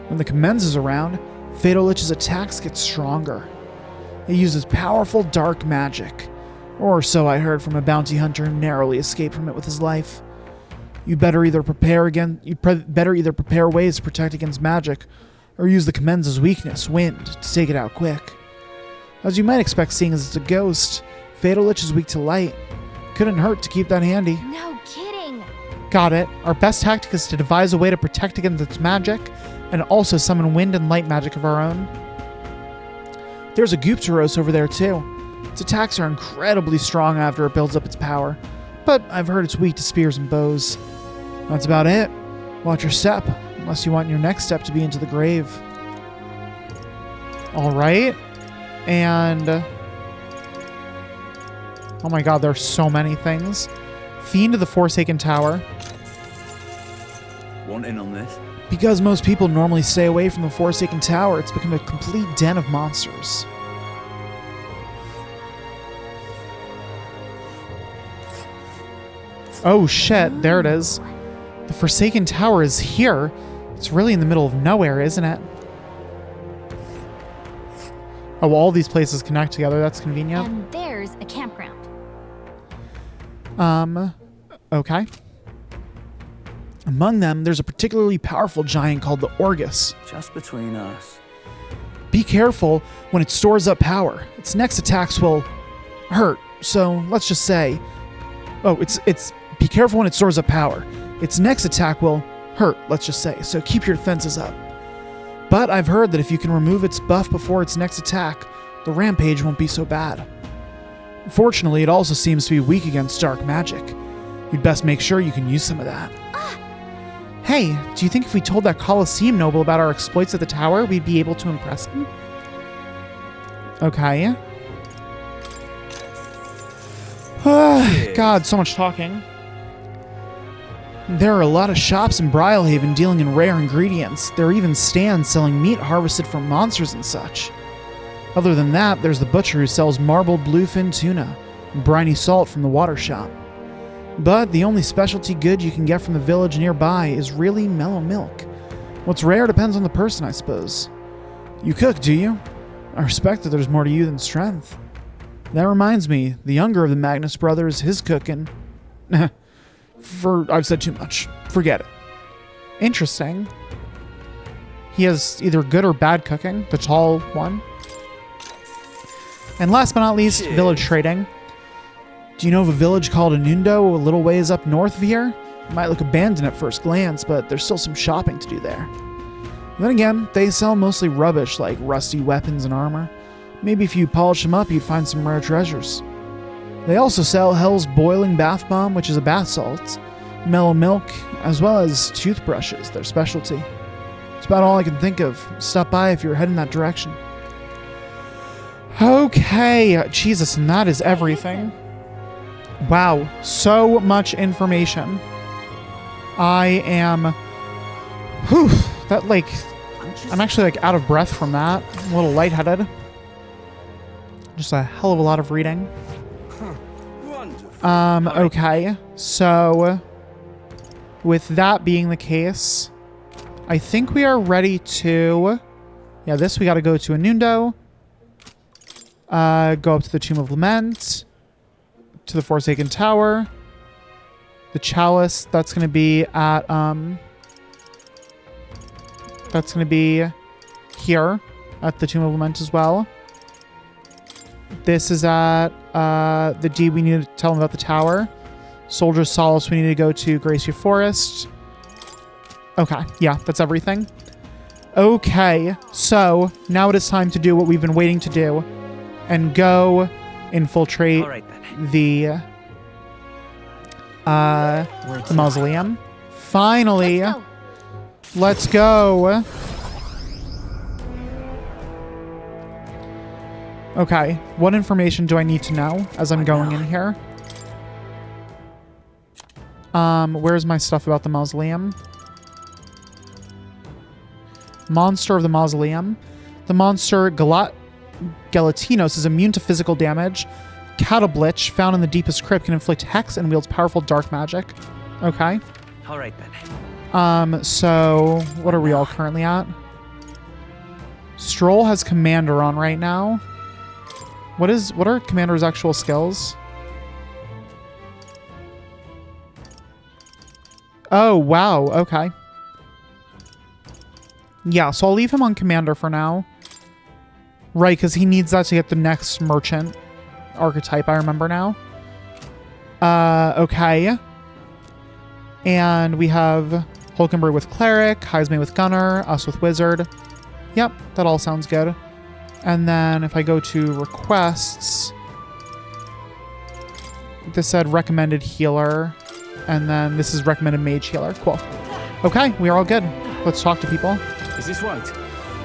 When the Commenza's around, Fatal Lich's attacks get stronger. It uses powerful dark magic. Or so I heard from a bounty hunter who narrowly escaped from it with his life. You better either prepare ways to protect against magic, or use the Commenza's weakness, wind, to take it out quick. As you might expect, seeing as it's a ghost, Fatal Lich is weak to light. Couldn't hurt to keep that handy. No kidding. Got it. Our best tactic is to devise a way to protect against its magic, and also summon wind and light magic of our own. There's a Guptaros over there too. Its attacks are incredibly strong after it builds up its power, but I've heard it's weak to spears and bows. That's about it. Watch your step, unless you want your next step to be into the grave. Alright. And... oh my god, there are so many things. Fiend of the Forsaken Tower. Want in on this? Because most people normally stay away from the Forsaken Tower, it's become a complete den of monsters. Oh shit, there it is. The Forsaken Tower is here. It's really in the middle of nowhere, isn't it? Oh, all these places connect together. That's convenient. And there's a campground. Okay. Among them, there's a particularly powerful giant called the Orgus. Just between us. Be careful when it stores up power. Its next attacks will hurt. So let's just say, be careful when it stores up power. Its next attack will hurt, let's just say. So keep your defenses up. But I've heard that if you can remove its buff before its next attack, the rampage won't be so bad. Fortunately, it also seems to be weak against dark magic. You'd best make sure you can use some of that. Hey, do you think if we told that Colosseum noble about our exploits at the tower, we'd be able to impress him? Okay. God, so much talking. There are a lot of shops in Brylehaven dealing in rare ingredients. There are even stands selling meat harvested from monsters and such. Other than that, there's the butcher who sells marbled bluefin tuna and briny salt from the water shop. But the only specialty good you can get from the village nearby is really mellow milk. What's rare depends on the person, I suppose. You cook, do you? I respect that there's more to you than strength. That reminds me, the younger of the Magnus brothers, his cooking... I've said too much. Forget it. Interesting. He has either good or bad cooking, the tall one. And last but not least, village trading. Do you know of a village called Anundo a little ways up north of here? It might look abandoned at first glance, but there's still some shopping to do there. Then again, they sell mostly rubbish like rusty weapons and armor. Maybe if you polish them up, you'd find some rare treasures. They also sell Hell's Boiling Bath Bomb, which is a bath salt, mellow milk, as well as toothbrushes, their specialty. It's about all I can think of. Stop by if you're heading that direction. Okay, Jesus, and that is everything. Wow, so much information. I am... Whew, that, like... I'm actually, like, out of breath from that. I'm a little lightheaded. Just a hell of a lot of reading. Okay, so... With that being the case, I think we are ready to... Yeah, this we gotta go to Inundo. Go up to the Tomb of Lament. To the Forsaken Tower. The Chalice, that's gonna be at, that's gonna be here at the Tomb of Lament as well. This is at, the D we need to tell them about the tower. Soldier's Solace, we need to go to Gracia Forest. Okay, yeah, that's everything. Okay, so now it is time to do what we've been waiting to do and go infiltrate the mausoleum. Finally, let's go. Okay, what information do I need to know as I'm going in here? Where's my stuff about the mausoleum? Monster of the mausoleum. The monster Galatinos is immune to physical damage. Catablich, found in the deepest crypt, can inflict hex and wields powerful dark magic. Okay. All right then. So what are we all currently at? Stroll has Commander on right now. What are Commander's actual skills? Oh, wow. Okay. Yeah, so I'll leave him on Commander for now. Right, because he needs that to get the next merchant archetype, I remember now. Okay. And we have Hulkenberg with Cleric, Heismay with Gunner, us with Wizard. Yep, that all sounds good. And then if I go to requests, this said recommended healer. And then this is recommended mage healer. Cool. Okay, we are all good. Let's talk to people. Is this right?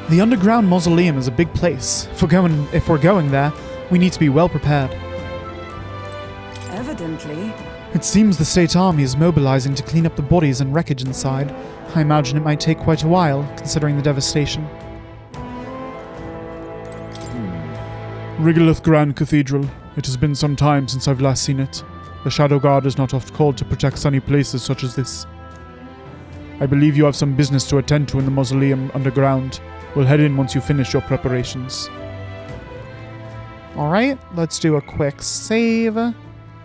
The underground mausoleum is a big place. If we're going there, we need to be well prepared. Evidently. It seems the state army is mobilizing to clean up the bodies and wreckage inside. I imagine it might take quite a while, considering the devastation. Rigolith Grand Cathedral. It has been some time since I've last seen it. The Shadow Guard is not oft called to protect sunny places such as this. I believe you have some business to attend to in the mausoleum underground. We'll head in once you finish your preparations. Alright, let's do a quick save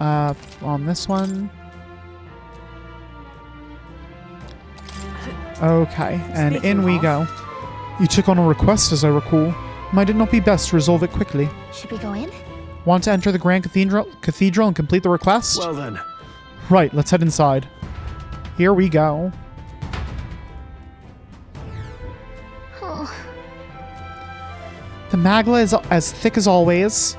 on this one. Okay, and in we go. You took on a request, as I recall. Might it not be best to resolve it quickly? Should we go in? Want to enter the Grand Cathedral and complete the request? Well then. Right, let's head inside. Here we go. The Magla is as thick as always.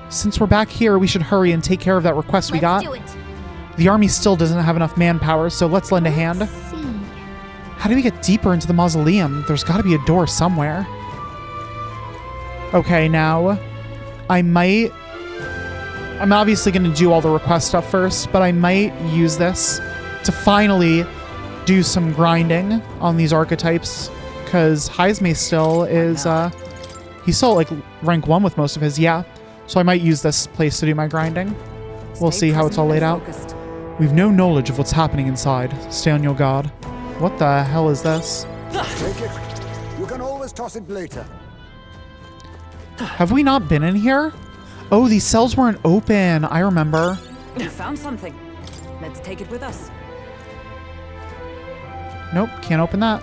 Since we're back here, we should hurry and take care of that request we got. Let's do it. The army still doesn't have enough manpower, so let's lend a hand. Let's see. How do we get deeper into the mausoleum? There's got to be a door somewhere. Okay, now I'm obviously going to do all the request stuff first, but I might use this to finally do some grinding on these archetypes, because Heismay still is, he's still like rank 1 with most of his, yeah. So I might use this place to do my grinding. We'll see how it's all laid out. We've no knowledge of what's happening inside. Stay on your guard. What the hell is this? Take it. You can always toss it later. Have we not been in here? Oh, these cells weren't open. I remember. You found something. Let's take it with us. Nope, can't open that.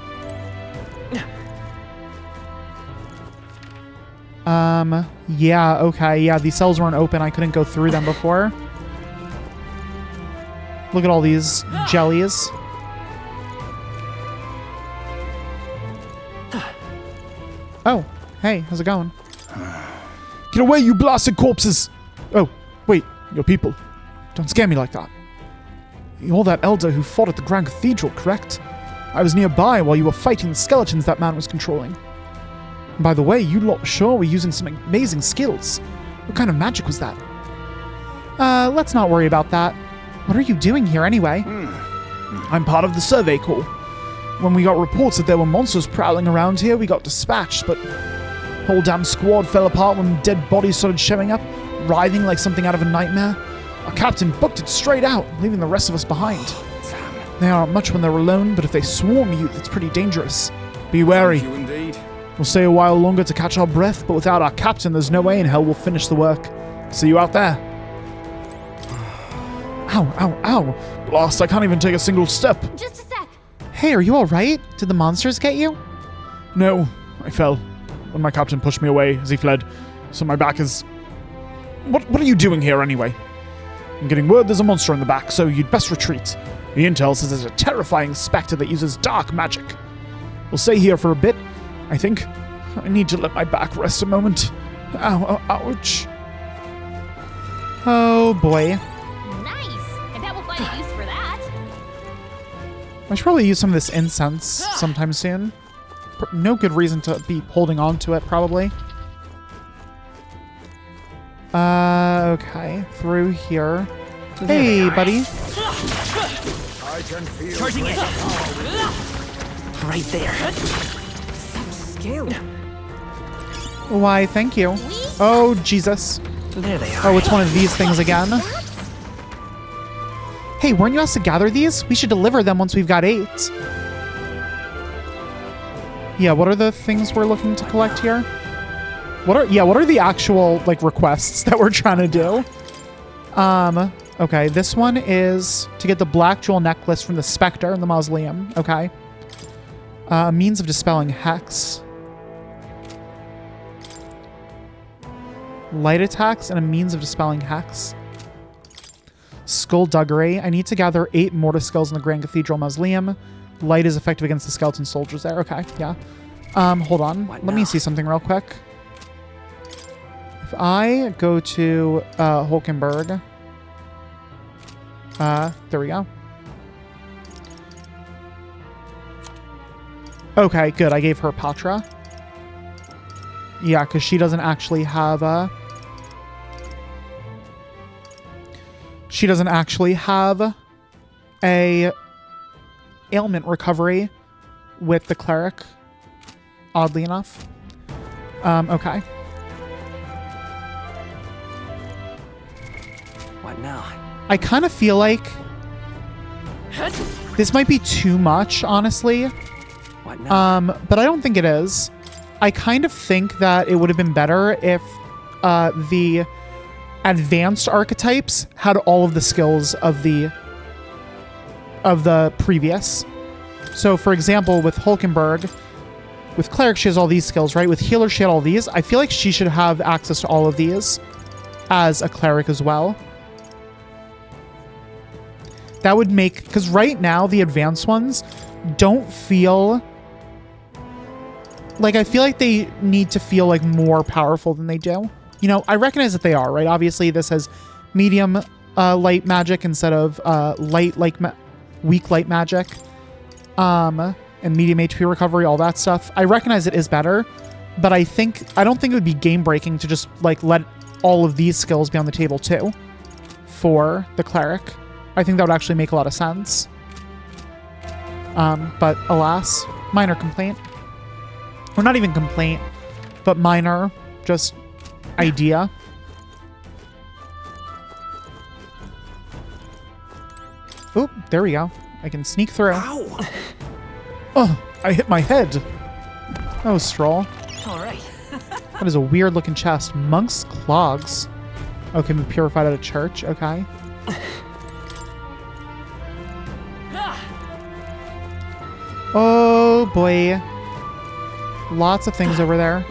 Yeah, okay, yeah, these cells weren't open. I couldn't go through them before. Look at all these jellies. Oh, hey, how's it going? Get away, you blasted corpses! Oh, wait, you're people. Don't scare me like that. You're that elder who fought at the Grand Cathedral, correct? I was nearby while you were fighting the skeletons that man was controlling. And by the way, you lot sure were using some amazing skills. What kind of magic was that? Let's not worry about that. What are you doing here anyway? I'm part of the survey corps. When we got reports that there were monsters prowling around here, we got dispatched, but the whole damn squad fell apart when dead bodies started showing up, writhing like something out of a nightmare. Our captain booked it straight out, leaving the rest of us behind. They aren't much when they're alone, but if they swarm you, it's pretty dangerous. Be wary. You indeed. We'll stay a while longer to catch our breath, but without our captain, there's no way in hell we'll finish the work. See you out there. Ow, ow, ow. Blast, I can't even take a single step. Just a sec. Hey, are you alright? Did the monsters get you? No, I fell when my captain pushed me away as he fled, so my back is... What are you doing here anyway? I'm getting word there's a monster in the back, so you'd best retreat. The intel says there's a terrifying specter that uses dark magic. We'll stay here for a bit, I think. I need to let my back rest a moment. Ow, ouch. Oh boy. Nice. I bet we'll find a use for that. I should probably use some of this incense sometime soon. No good reason to be holding on to it, probably. Okay. Through here. Hey, buddy. I can feel Charging it. Right there. Such skill. Why, thank you. Oh, Jesus. There they are. Oh, it's one of these things again. Hey, weren't you asked to gather these? We should deliver them once we've got 8. Yeah, what are the things we're looking to collect here? What are the actual, like, requests that we're trying to do? Okay, this one is to get the black jewel necklace from the Spectre in the mausoleum. Okay. A means of dispelling hex. Light attacks and a means of dispelling hex. Skullduggery. I need to gather 8 mortar skulls in the Grand Cathedral Mausoleum. Light is effective against the skeleton soldiers there. Okay, yeah. Hold on. Let me see something real quick. If I go to Hulkenberg. There we go. Okay, good. I gave her Patra. Yeah, because she doesn't actually have a... She doesn't actually have a ailment recovery with the cleric, oddly enough. Okay. What now? I kind of feel like this might be too much, honestly. What now? But I don't think it is. I kind of think that it would have been better if the advanced archetypes had all of the skills of the previous. So, for example, with Hulkenberg, with Cleric, she has all these skills, right? With Healer, she had all these. I feel like she should have access to all of these as a Cleric as well. That would make... Because right now, the advanced ones don't feel... Like, I feel like they need to feel, like, more powerful than they do. You know, I recognize that they are, right? Obviously, this has medium light magic instead of weak light magic. And medium HP recovery, all that stuff. I recognize it is better, but I don't think it would be game-breaking to just, like, let all of these skills be on the table, too, for the Cleric. I think that would actually make a lot of sense. But alas, minor complaint. Or not even complaint, but minor, just idea. Oop, there we go. I can sneak through. Ow! Oh, I hit my head. Oh, Stroll. All right. That is a weird looking chest. Monk's clogs. Okay, we purified at a church. Okay. Oh boy. Lots of things over there.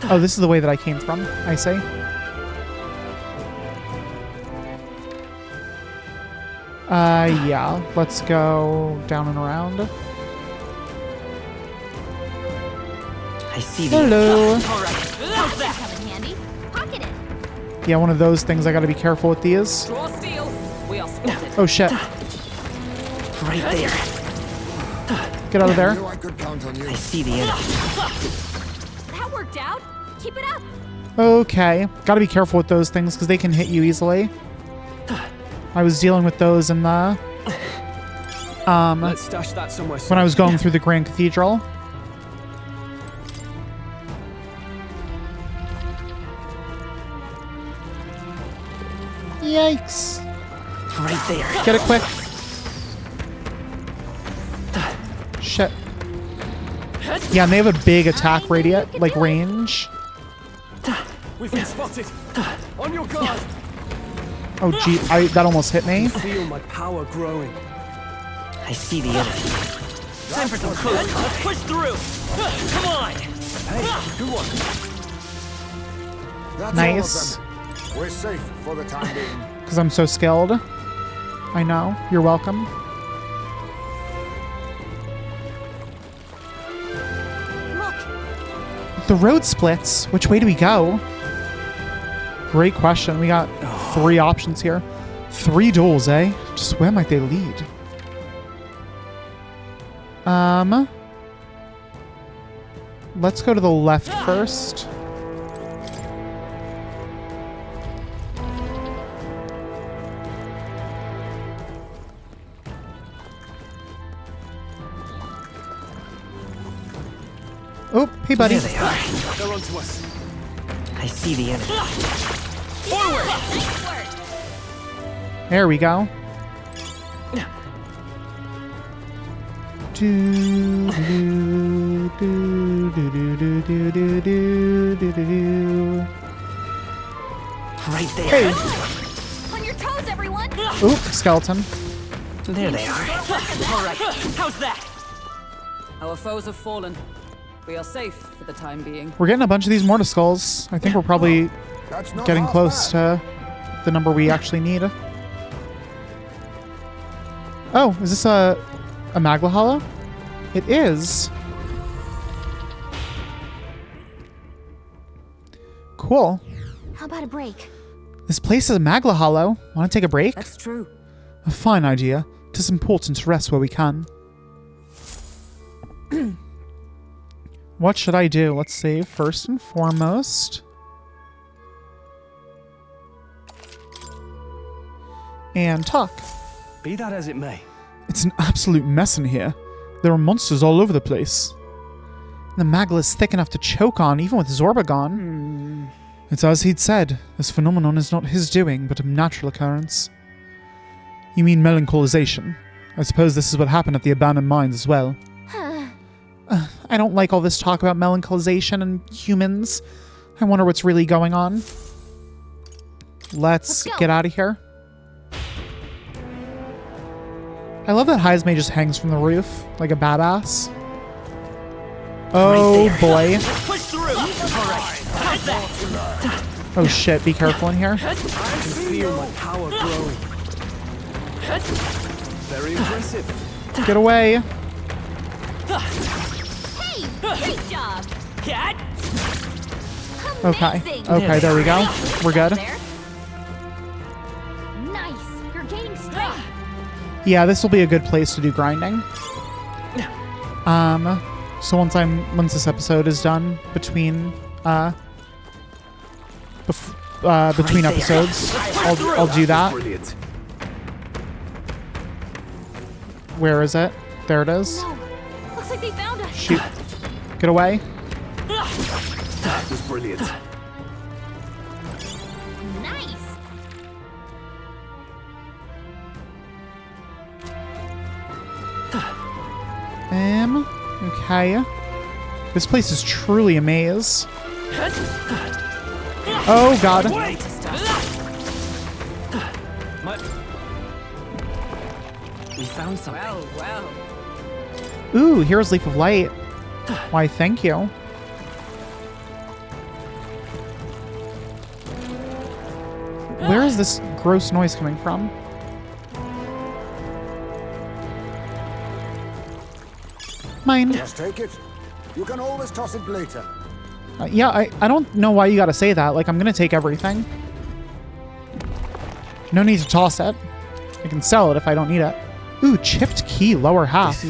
Oh, this is the way that I came from, I say. Yeah. Let's go down and around. I see the... Hello. How's that come in handy? Pocket it. Yeah, one of those things I gotta be careful with these. Draw steel. We are spotted. Oh shit. Right there. Get out of there. I could count on you. I see the enemy. That worked out. Keep it up. Okay. Gotta be careful with those things because they can hit you easily. I was dealing with those in the... Let's stash that somewhere. when I was going through the Grand Cathedral. Yikes. Right there. Get it quick. Shit. Yeah, and they have a big attack radius, like range. We've been spotted. On your guard. Oh gee, that almost hit me. Feel my power growing. I see the enemy. Time for some close. Let's push through. Come on. Hey, good one. That's Nice. all of them. We're safe for the time being. Because I'm so skilled. I know. You're welcome. Look. The road splits. Which way do we go? Great question. We got 3 options here. 3 doors, eh? Just where might they lead? Let's go to the left first. Oh, hey buddy. There they are. They're onto us. I see the enemy. Forward. Nice work. There we go. Do, do, do, do, do, do, do, do, do, do. Right there. Hey. On your toes, everyone. Oop, skeleton. There they are. All right. How's that? Our foes have fallen. We are safe for the time being. We're getting a bunch of these mortar skulls. I think we're probably That's not getting half close bad. to the number we actually need. Oh, is this a Magla Hollow? It is. Cool. How about a break? This place is a Magla Hollow. Want to take a break? That's true. A fine idea. It is important to rest where we can. What should I do? Let's see. First and foremost. And talk. Be that as it may. It's an absolute mess in here. There are monsters all over the place. The Magla is thick enough to choke on, even with Zorba gone. It's as he'd said. This phenomenon is not his doing, but a natural occurrence. You mean melancholisation? I suppose this is what happened at the abandoned mines as well. I don't like all this talk about melancholisation and humans. I wonder what's really going on. Let's get out of here. I love that Heisme just hangs from the roof like a badass. Oh boy. Push through. All right. How's that? Oh shit, be careful in here. I can feel my power growing. Very impressive. Get away. Hey, great job. Cat. Okay. Amazing. Okay, there we go. We're good. There. Nice. You're gaining strength. Yeah, this will be a good place to do grinding. So once this episode is done between between episodes, I'll do that. Brilliant. Where is it? There it is. No. Looks like they found us. Shoot. Get away. That was brilliant. Nice. Okay. This place is truly a maze. Oh god. We found something. Well. Ooh, here's Leaf of Light. Why, thank you. Where is this gross noise coming from? Mine. Just take it. You can always toss it later. Yeah, I don't know why you gotta say that. Like, I'm gonna take everything. No need to toss it. I can sell it if I don't need it. Ooh, chipped key, lower half.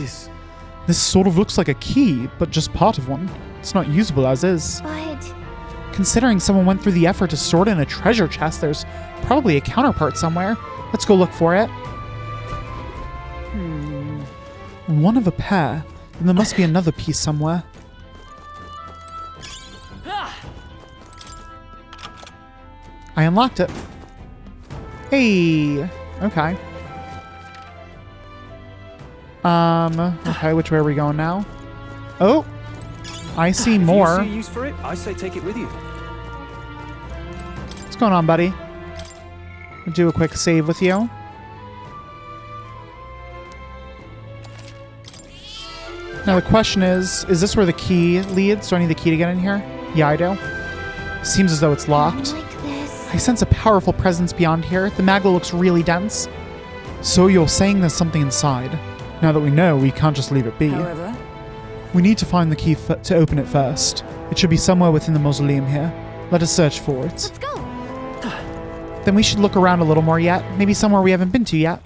This sort of looks like a key, but just part of one. It's not usable as is. But... Considering someone went through the effort to store it in a treasure chest, there's probably a counterpart somewhere. Let's go look for it. One of a pair. Then there must be another piece somewhere. I unlocked it. Hey. Okay. Okay, which way are we going now? Oh, I see more. If you see use for it, I say take it with you. What's going on, buddy? I'll do a quick save with you. Now the question is this where the key leads? Do I need the key to get in here? Yeah, I do. Seems as though it's locked. I sense a powerful presence beyond here. The magma looks really dense. So you're saying there's something inside. Now that we know, we can't just leave it be. However, we need to find the key to open it first. It should be somewhere within the mausoleum here. Let us search for it. Let's go. Then we should look around a little more yet. Maybe somewhere we haven't been to yet.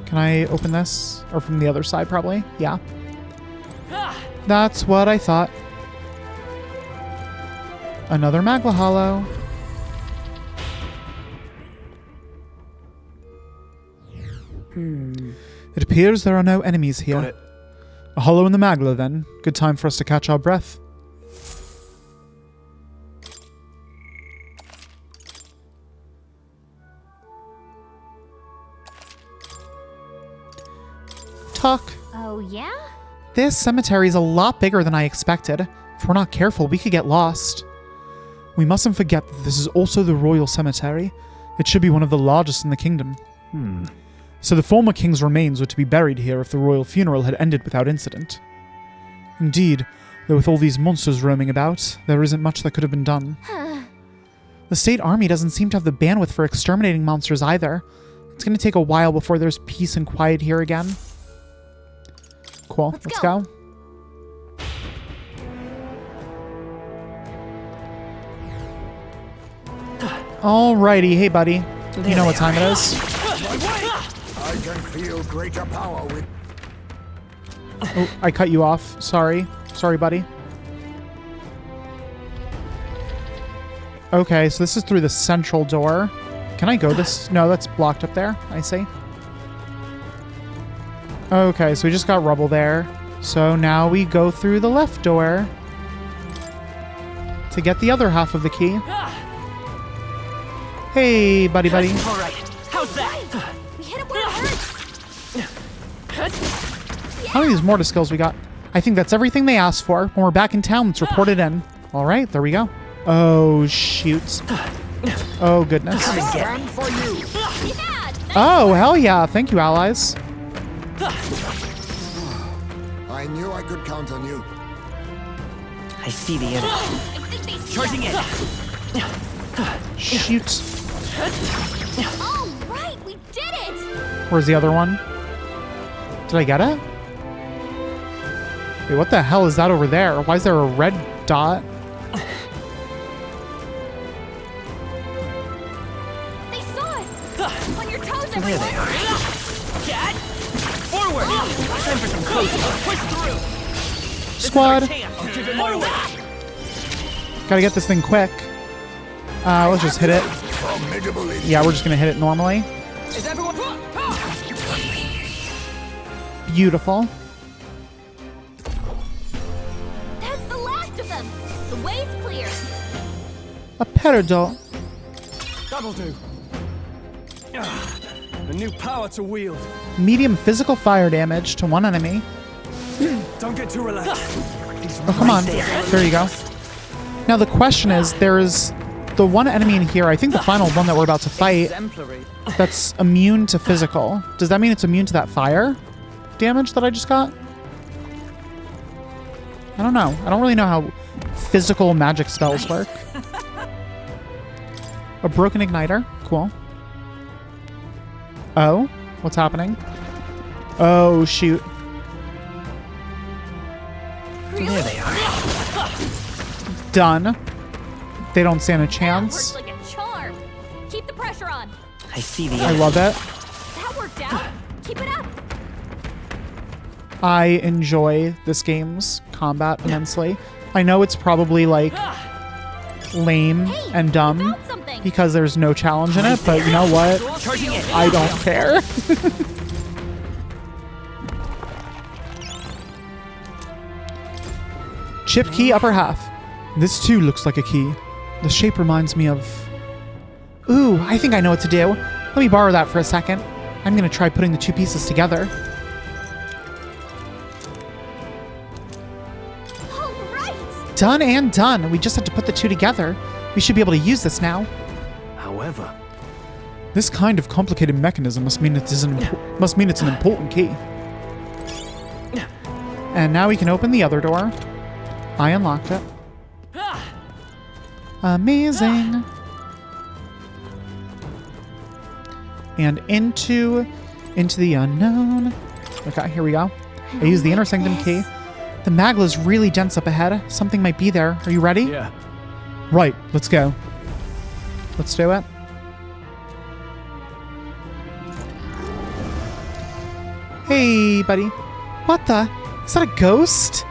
Can I open this? Or from the other side, probably? Yeah. That's what I thought. Another Magma Hollow. It appears there are no enemies here. Got it. A hollow in the Magla, then. Good time for us to catch our breath. Talk. Oh, yeah? This cemetery is a lot bigger than I expected. If we're not careful, we could get lost. We mustn't forget that this is also the royal cemetery. It should be one of the largest in the kingdom. So the former king's remains were to be buried here if the royal funeral had ended without incident. Indeed, though with all these monsters roaming about, there isn't much that could have been done. The state army doesn't seem to have the bandwidth for exterminating monsters either. It's going to take a while before there's peace and quiet here again. Cool, let's go. Alrighty, hey buddy. You know what time it is. I can feel greater power with... Oh, I cut you off. Sorry. Sorry, buddy. Okay, so this is through the central door. Can I go this? No, that's blocked up there. I see. Okay, so we just got rubble there. So now we go through the left door to get the other half of the key. Hey, buddy. All right. How's that? We hit him where it hurts. How many of these mortar skills we got? I think that's everything they asked for. When we're back in town, let's report it in. All right, there we go. Oh, shoot. Oh, goodness. Stand for you. Oh, hell yeah. Thank you, allies. I knew I could count on you. I see the enemy. Charging in. Shoot. All right, we did it. Where's the other one? Did I get it? Wait, what the hell is that over there? Why is there a red dot? They saw us. On your toes, There they are. Dad, forward! Time for some cozy. Push through. Squad. Forward. Gotta get this thing quick. Let's just hit it. Yeah, we're just gonna hit it normally. Is everyone? Beautiful. That's the last of them. The way's clear. A peridot. That'll do. A new power to wield. Medium physical fire damage to one enemy. Don't get too relaxed. Oh, come on. There you go. Now the question is, there's the one enemy in here, I think the final one that we're about to fight, that's immune to physical. Does that mean it's immune to that fire damage that I just got? I don't know. I don't really know how physical magic spells work. A broken igniter. Cool. Oh, what's happening? Oh, shoot. There they are. Done. They don't stand a chance. That worked like a charm. Keep the pressure on. I see the I love it. That worked out. Keep it up. I enjoy this game's combat immensely. I know it's probably like lame and dumb because there's no challenge in it, but you know what? I don't care. Chip key upper half. This too looks like a key. The shape reminds me of... Ooh, I think I know what to do. Let me borrow that for a second. I'm gonna try putting the two pieces together. All right. Done and done. We just have to put the two together. We should be able to use this now. However, this kind of complicated mechanism must mean it's an important key. And now we can open the other door. I unlocked it. Amazing. And into the unknown. Okay, here we go. I use the inner sanctum key. The Magla's really dense up ahead. Something might be there. Are you ready? Yeah. Right, let's go. Let's do it. Hey, buddy. What the? Is that a ghost?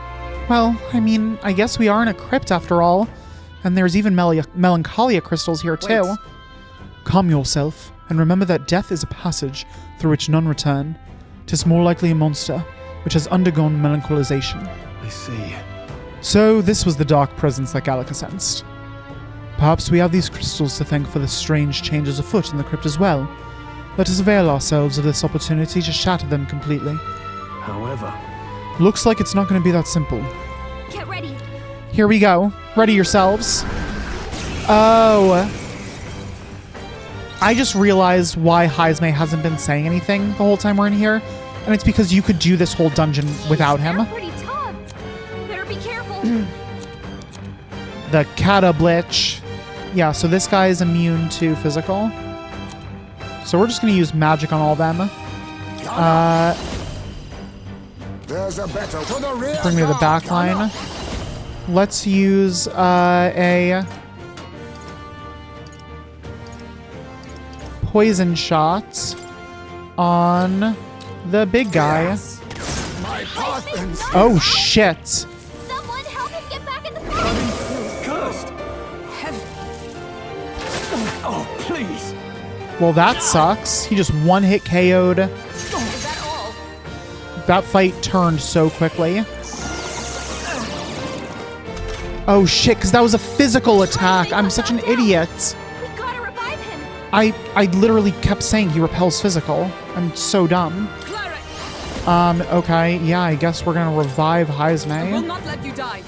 Well, I mean, I guess we are in a crypt after all. And there's even melancholia crystals here too. Wait. Calm yourself, and remember that death is a passage through which none return. 'Tis more likely a monster, which has undergone melanchalization. I see. So this was the dark presence that Gallica sensed. Perhaps we have these crystals to thank for the strange changes afoot in the crypt as well. Let us avail ourselves of this opportunity to shatter them completely. However, looks like it's not going to be that simple. Get ready. Here we go. Ready yourselves. Oh. I just realized why Heisme hasn't been saying anything the whole time we're in here. And it's because you could do this whole dungeon without him. They're pretty tough. Better be careful. The Catablitch. Yeah, so this guy is immune to physical. So we're just going to use magic on all of them. There's a better to the rear. Bring me to the back line. Let's use a poison shot on the big guy. Yes. My Parthens. Oh shit! Someone help him get back in the fight. cursed. Oh, please. Well, that sucks. He just one-hit KO'd. Is that all? That fight turned so quickly. Oh shit, because that was a physical attack. I'm such an idiot. We gotta revive him. I literally kept saying he repels physical. I'm so dumb. Okay, yeah, I guess we're gonna revive Heisme. I will not let you die.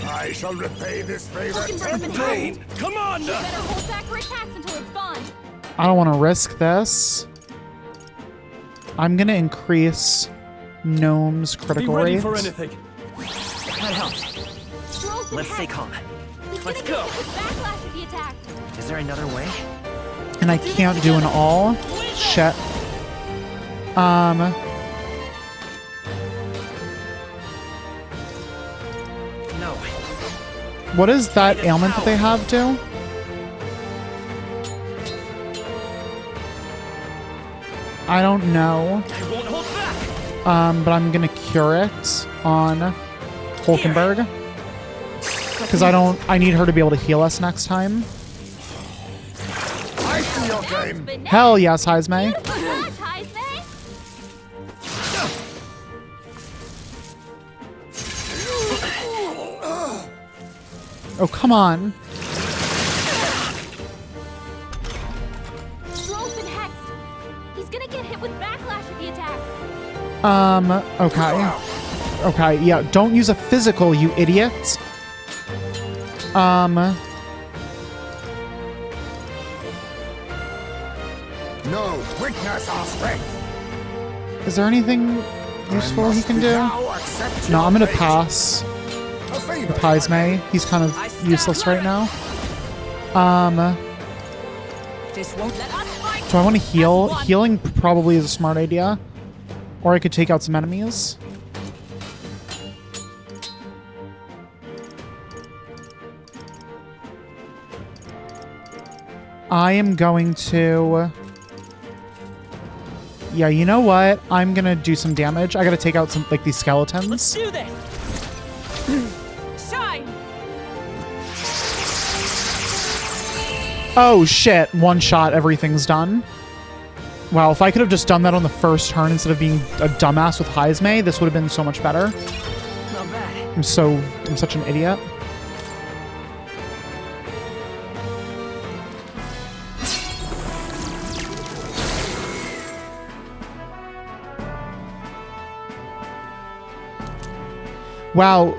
I shall repay this favor. Pain. Come on. You better hold back your attacks until it's gone. I don't want to risk this. I'm gonna increase Gnome's critical Be ready rate. for anything. That helps. Let's stay calm. Let's go. Backlash of the attack. Is there another way? And I can't do an all. Shit. No. What is that ailment that they have do? I don't know. I won't hold back. But I'm gonna cure it on Hulkenberg. Because I need her to be able to heal us next time. I see your game. Hell yes, Heisme. Oh, come on. Stroll's been hexed. He's gonna get hit with backlash of the attack. Okay. Okay, yeah, don't use a physical, you idiot. No, witness our strength. Is there anything useful he can do? No, I'm gonna pass. With Heisme. He's kind of useless right now. This won't let us fight. Do I want to heal? Healing probably is a smart idea. Or I could take out some enemies. I am going to... Yeah, you know what? I'm going to do some damage. I got to take out some, like, these skeletons. Let's do this. Shine. Oh, shit. One shot, everything's done. Wow, if I could have just done that on the first turn instead of being a dumbass with Heisme, this would have been so much better. Not bad. I'm such an idiot. Wow,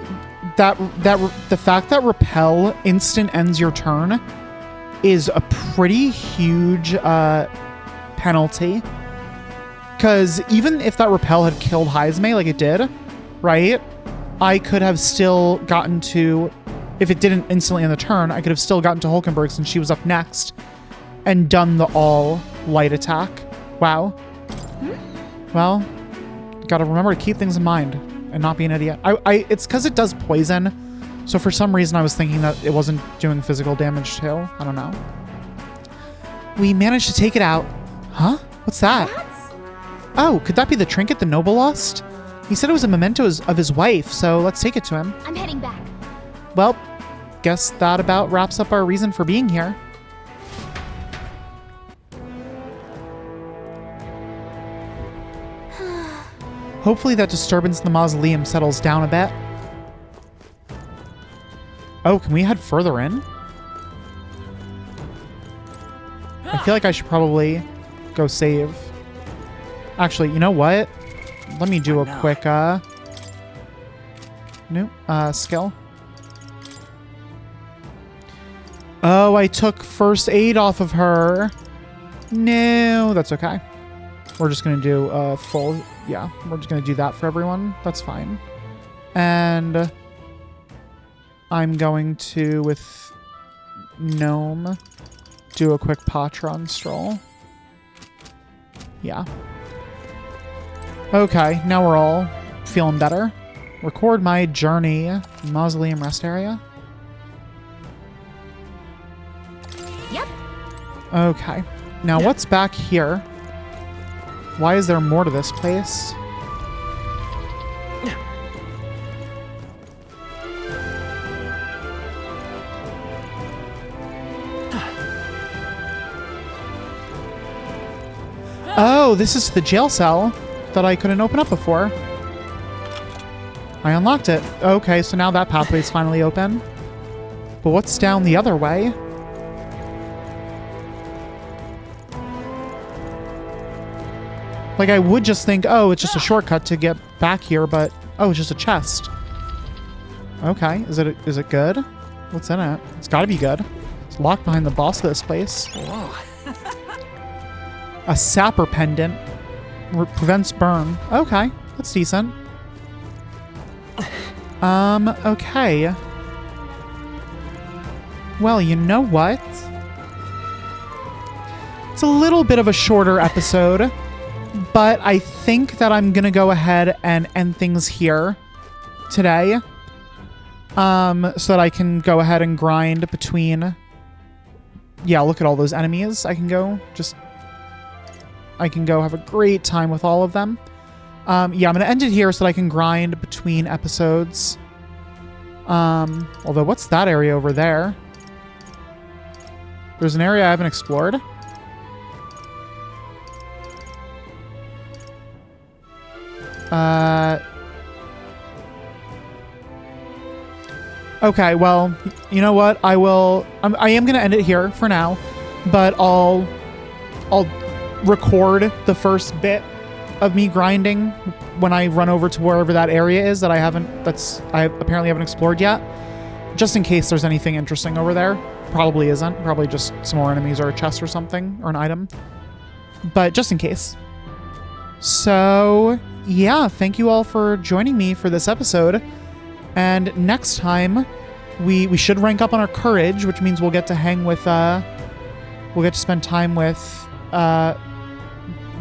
the fact that repel instant ends your turn is a pretty huge penalty. Because even if that repel had killed Heisme like it did, right? I could have still gotten to, if it didn't instantly end the turn, I could have still gotten to Hulkenberg since she was up next and done the all light attack. Wow. Well, gotta remember to keep things in mind and not be an idiot. It's because it does poison. So for some reason I was thinking that it wasn't doing physical damage too. I don't know. We managed to take it out. Huh? What's that? Oh, could that be the trinket the noble lost? He said it was a memento of his wife, so let's take it to him. I'm heading back. Well, guess that about wraps up our reason for being here. Hopefully that disturbance in the mausoleum settles down a bit. Oh, can we head further in? I feel like I should probably go save. Actually, you know what? Let me do a quick skill. Oh, I took first aid off of her. No, that's okay. We're just going to do full... Yeah, we're just going to do that for everyone. That's fine. And I'm going to, with Gnome, do a quick Patron stroll. Yeah. Okay, now we're all feeling better. Record my journey. Mausoleum rest area. Yep. Okay. Now what's back here? Why is there more to this place? Oh, this is the jail cell that I couldn't open up before. I unlocked it. Okay, so now that pathway is finally open. But what's down the other way? Like, I would just think, oh, it's just a shortcut to get back here, but oh, it's just a chest. Okay, is it good? What's in it? It's gotta be good. It's locked behind the boss of this place. Whoa. A sapper pendant. Prevents burn. Okay, that's decent. Okay. Well, you know what? It's a little bit of a shorter episode, but I think that I'm gonna go ahead and end things here today. So that I can go ahead and grind between... Yeah, look at all those enemies. I can go have a great time with all of them. Yeah, I'm going to end it here so that I can grind between episodes. Although, what's that area over there? There's an area I haven't explored. Okay, well, you know what? I am going to end it here for now, but I'll record the first bit of me grinding when I run over to wherever that area is that I apparently haven't explored yet, just in case there's anything interesting over there. Probably isn't. Probably just some more enemies or a chest or something, or an item, but just in case. So yeah, thank you all for joining me for this episode. And next time, we should rank up on our courage, which means we'll get to hang with, we'll get to spend time with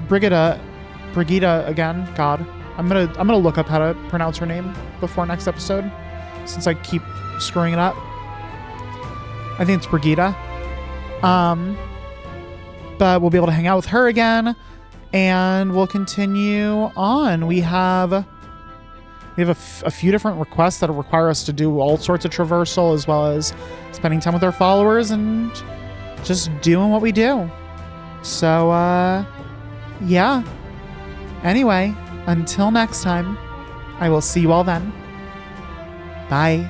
Brigida again. God, I'm gonna look up how to pronounce her name before next episode, since I keep screwing it up. I think it's Brigida. But we'll be able to hang out with her again, and we'll continue on. We have a few different requests that require us to do all sorts of traversal, as well as spending time with our followers and just doing what we do. So, yeah. Anyway, until next time, I will see you all then. Bye.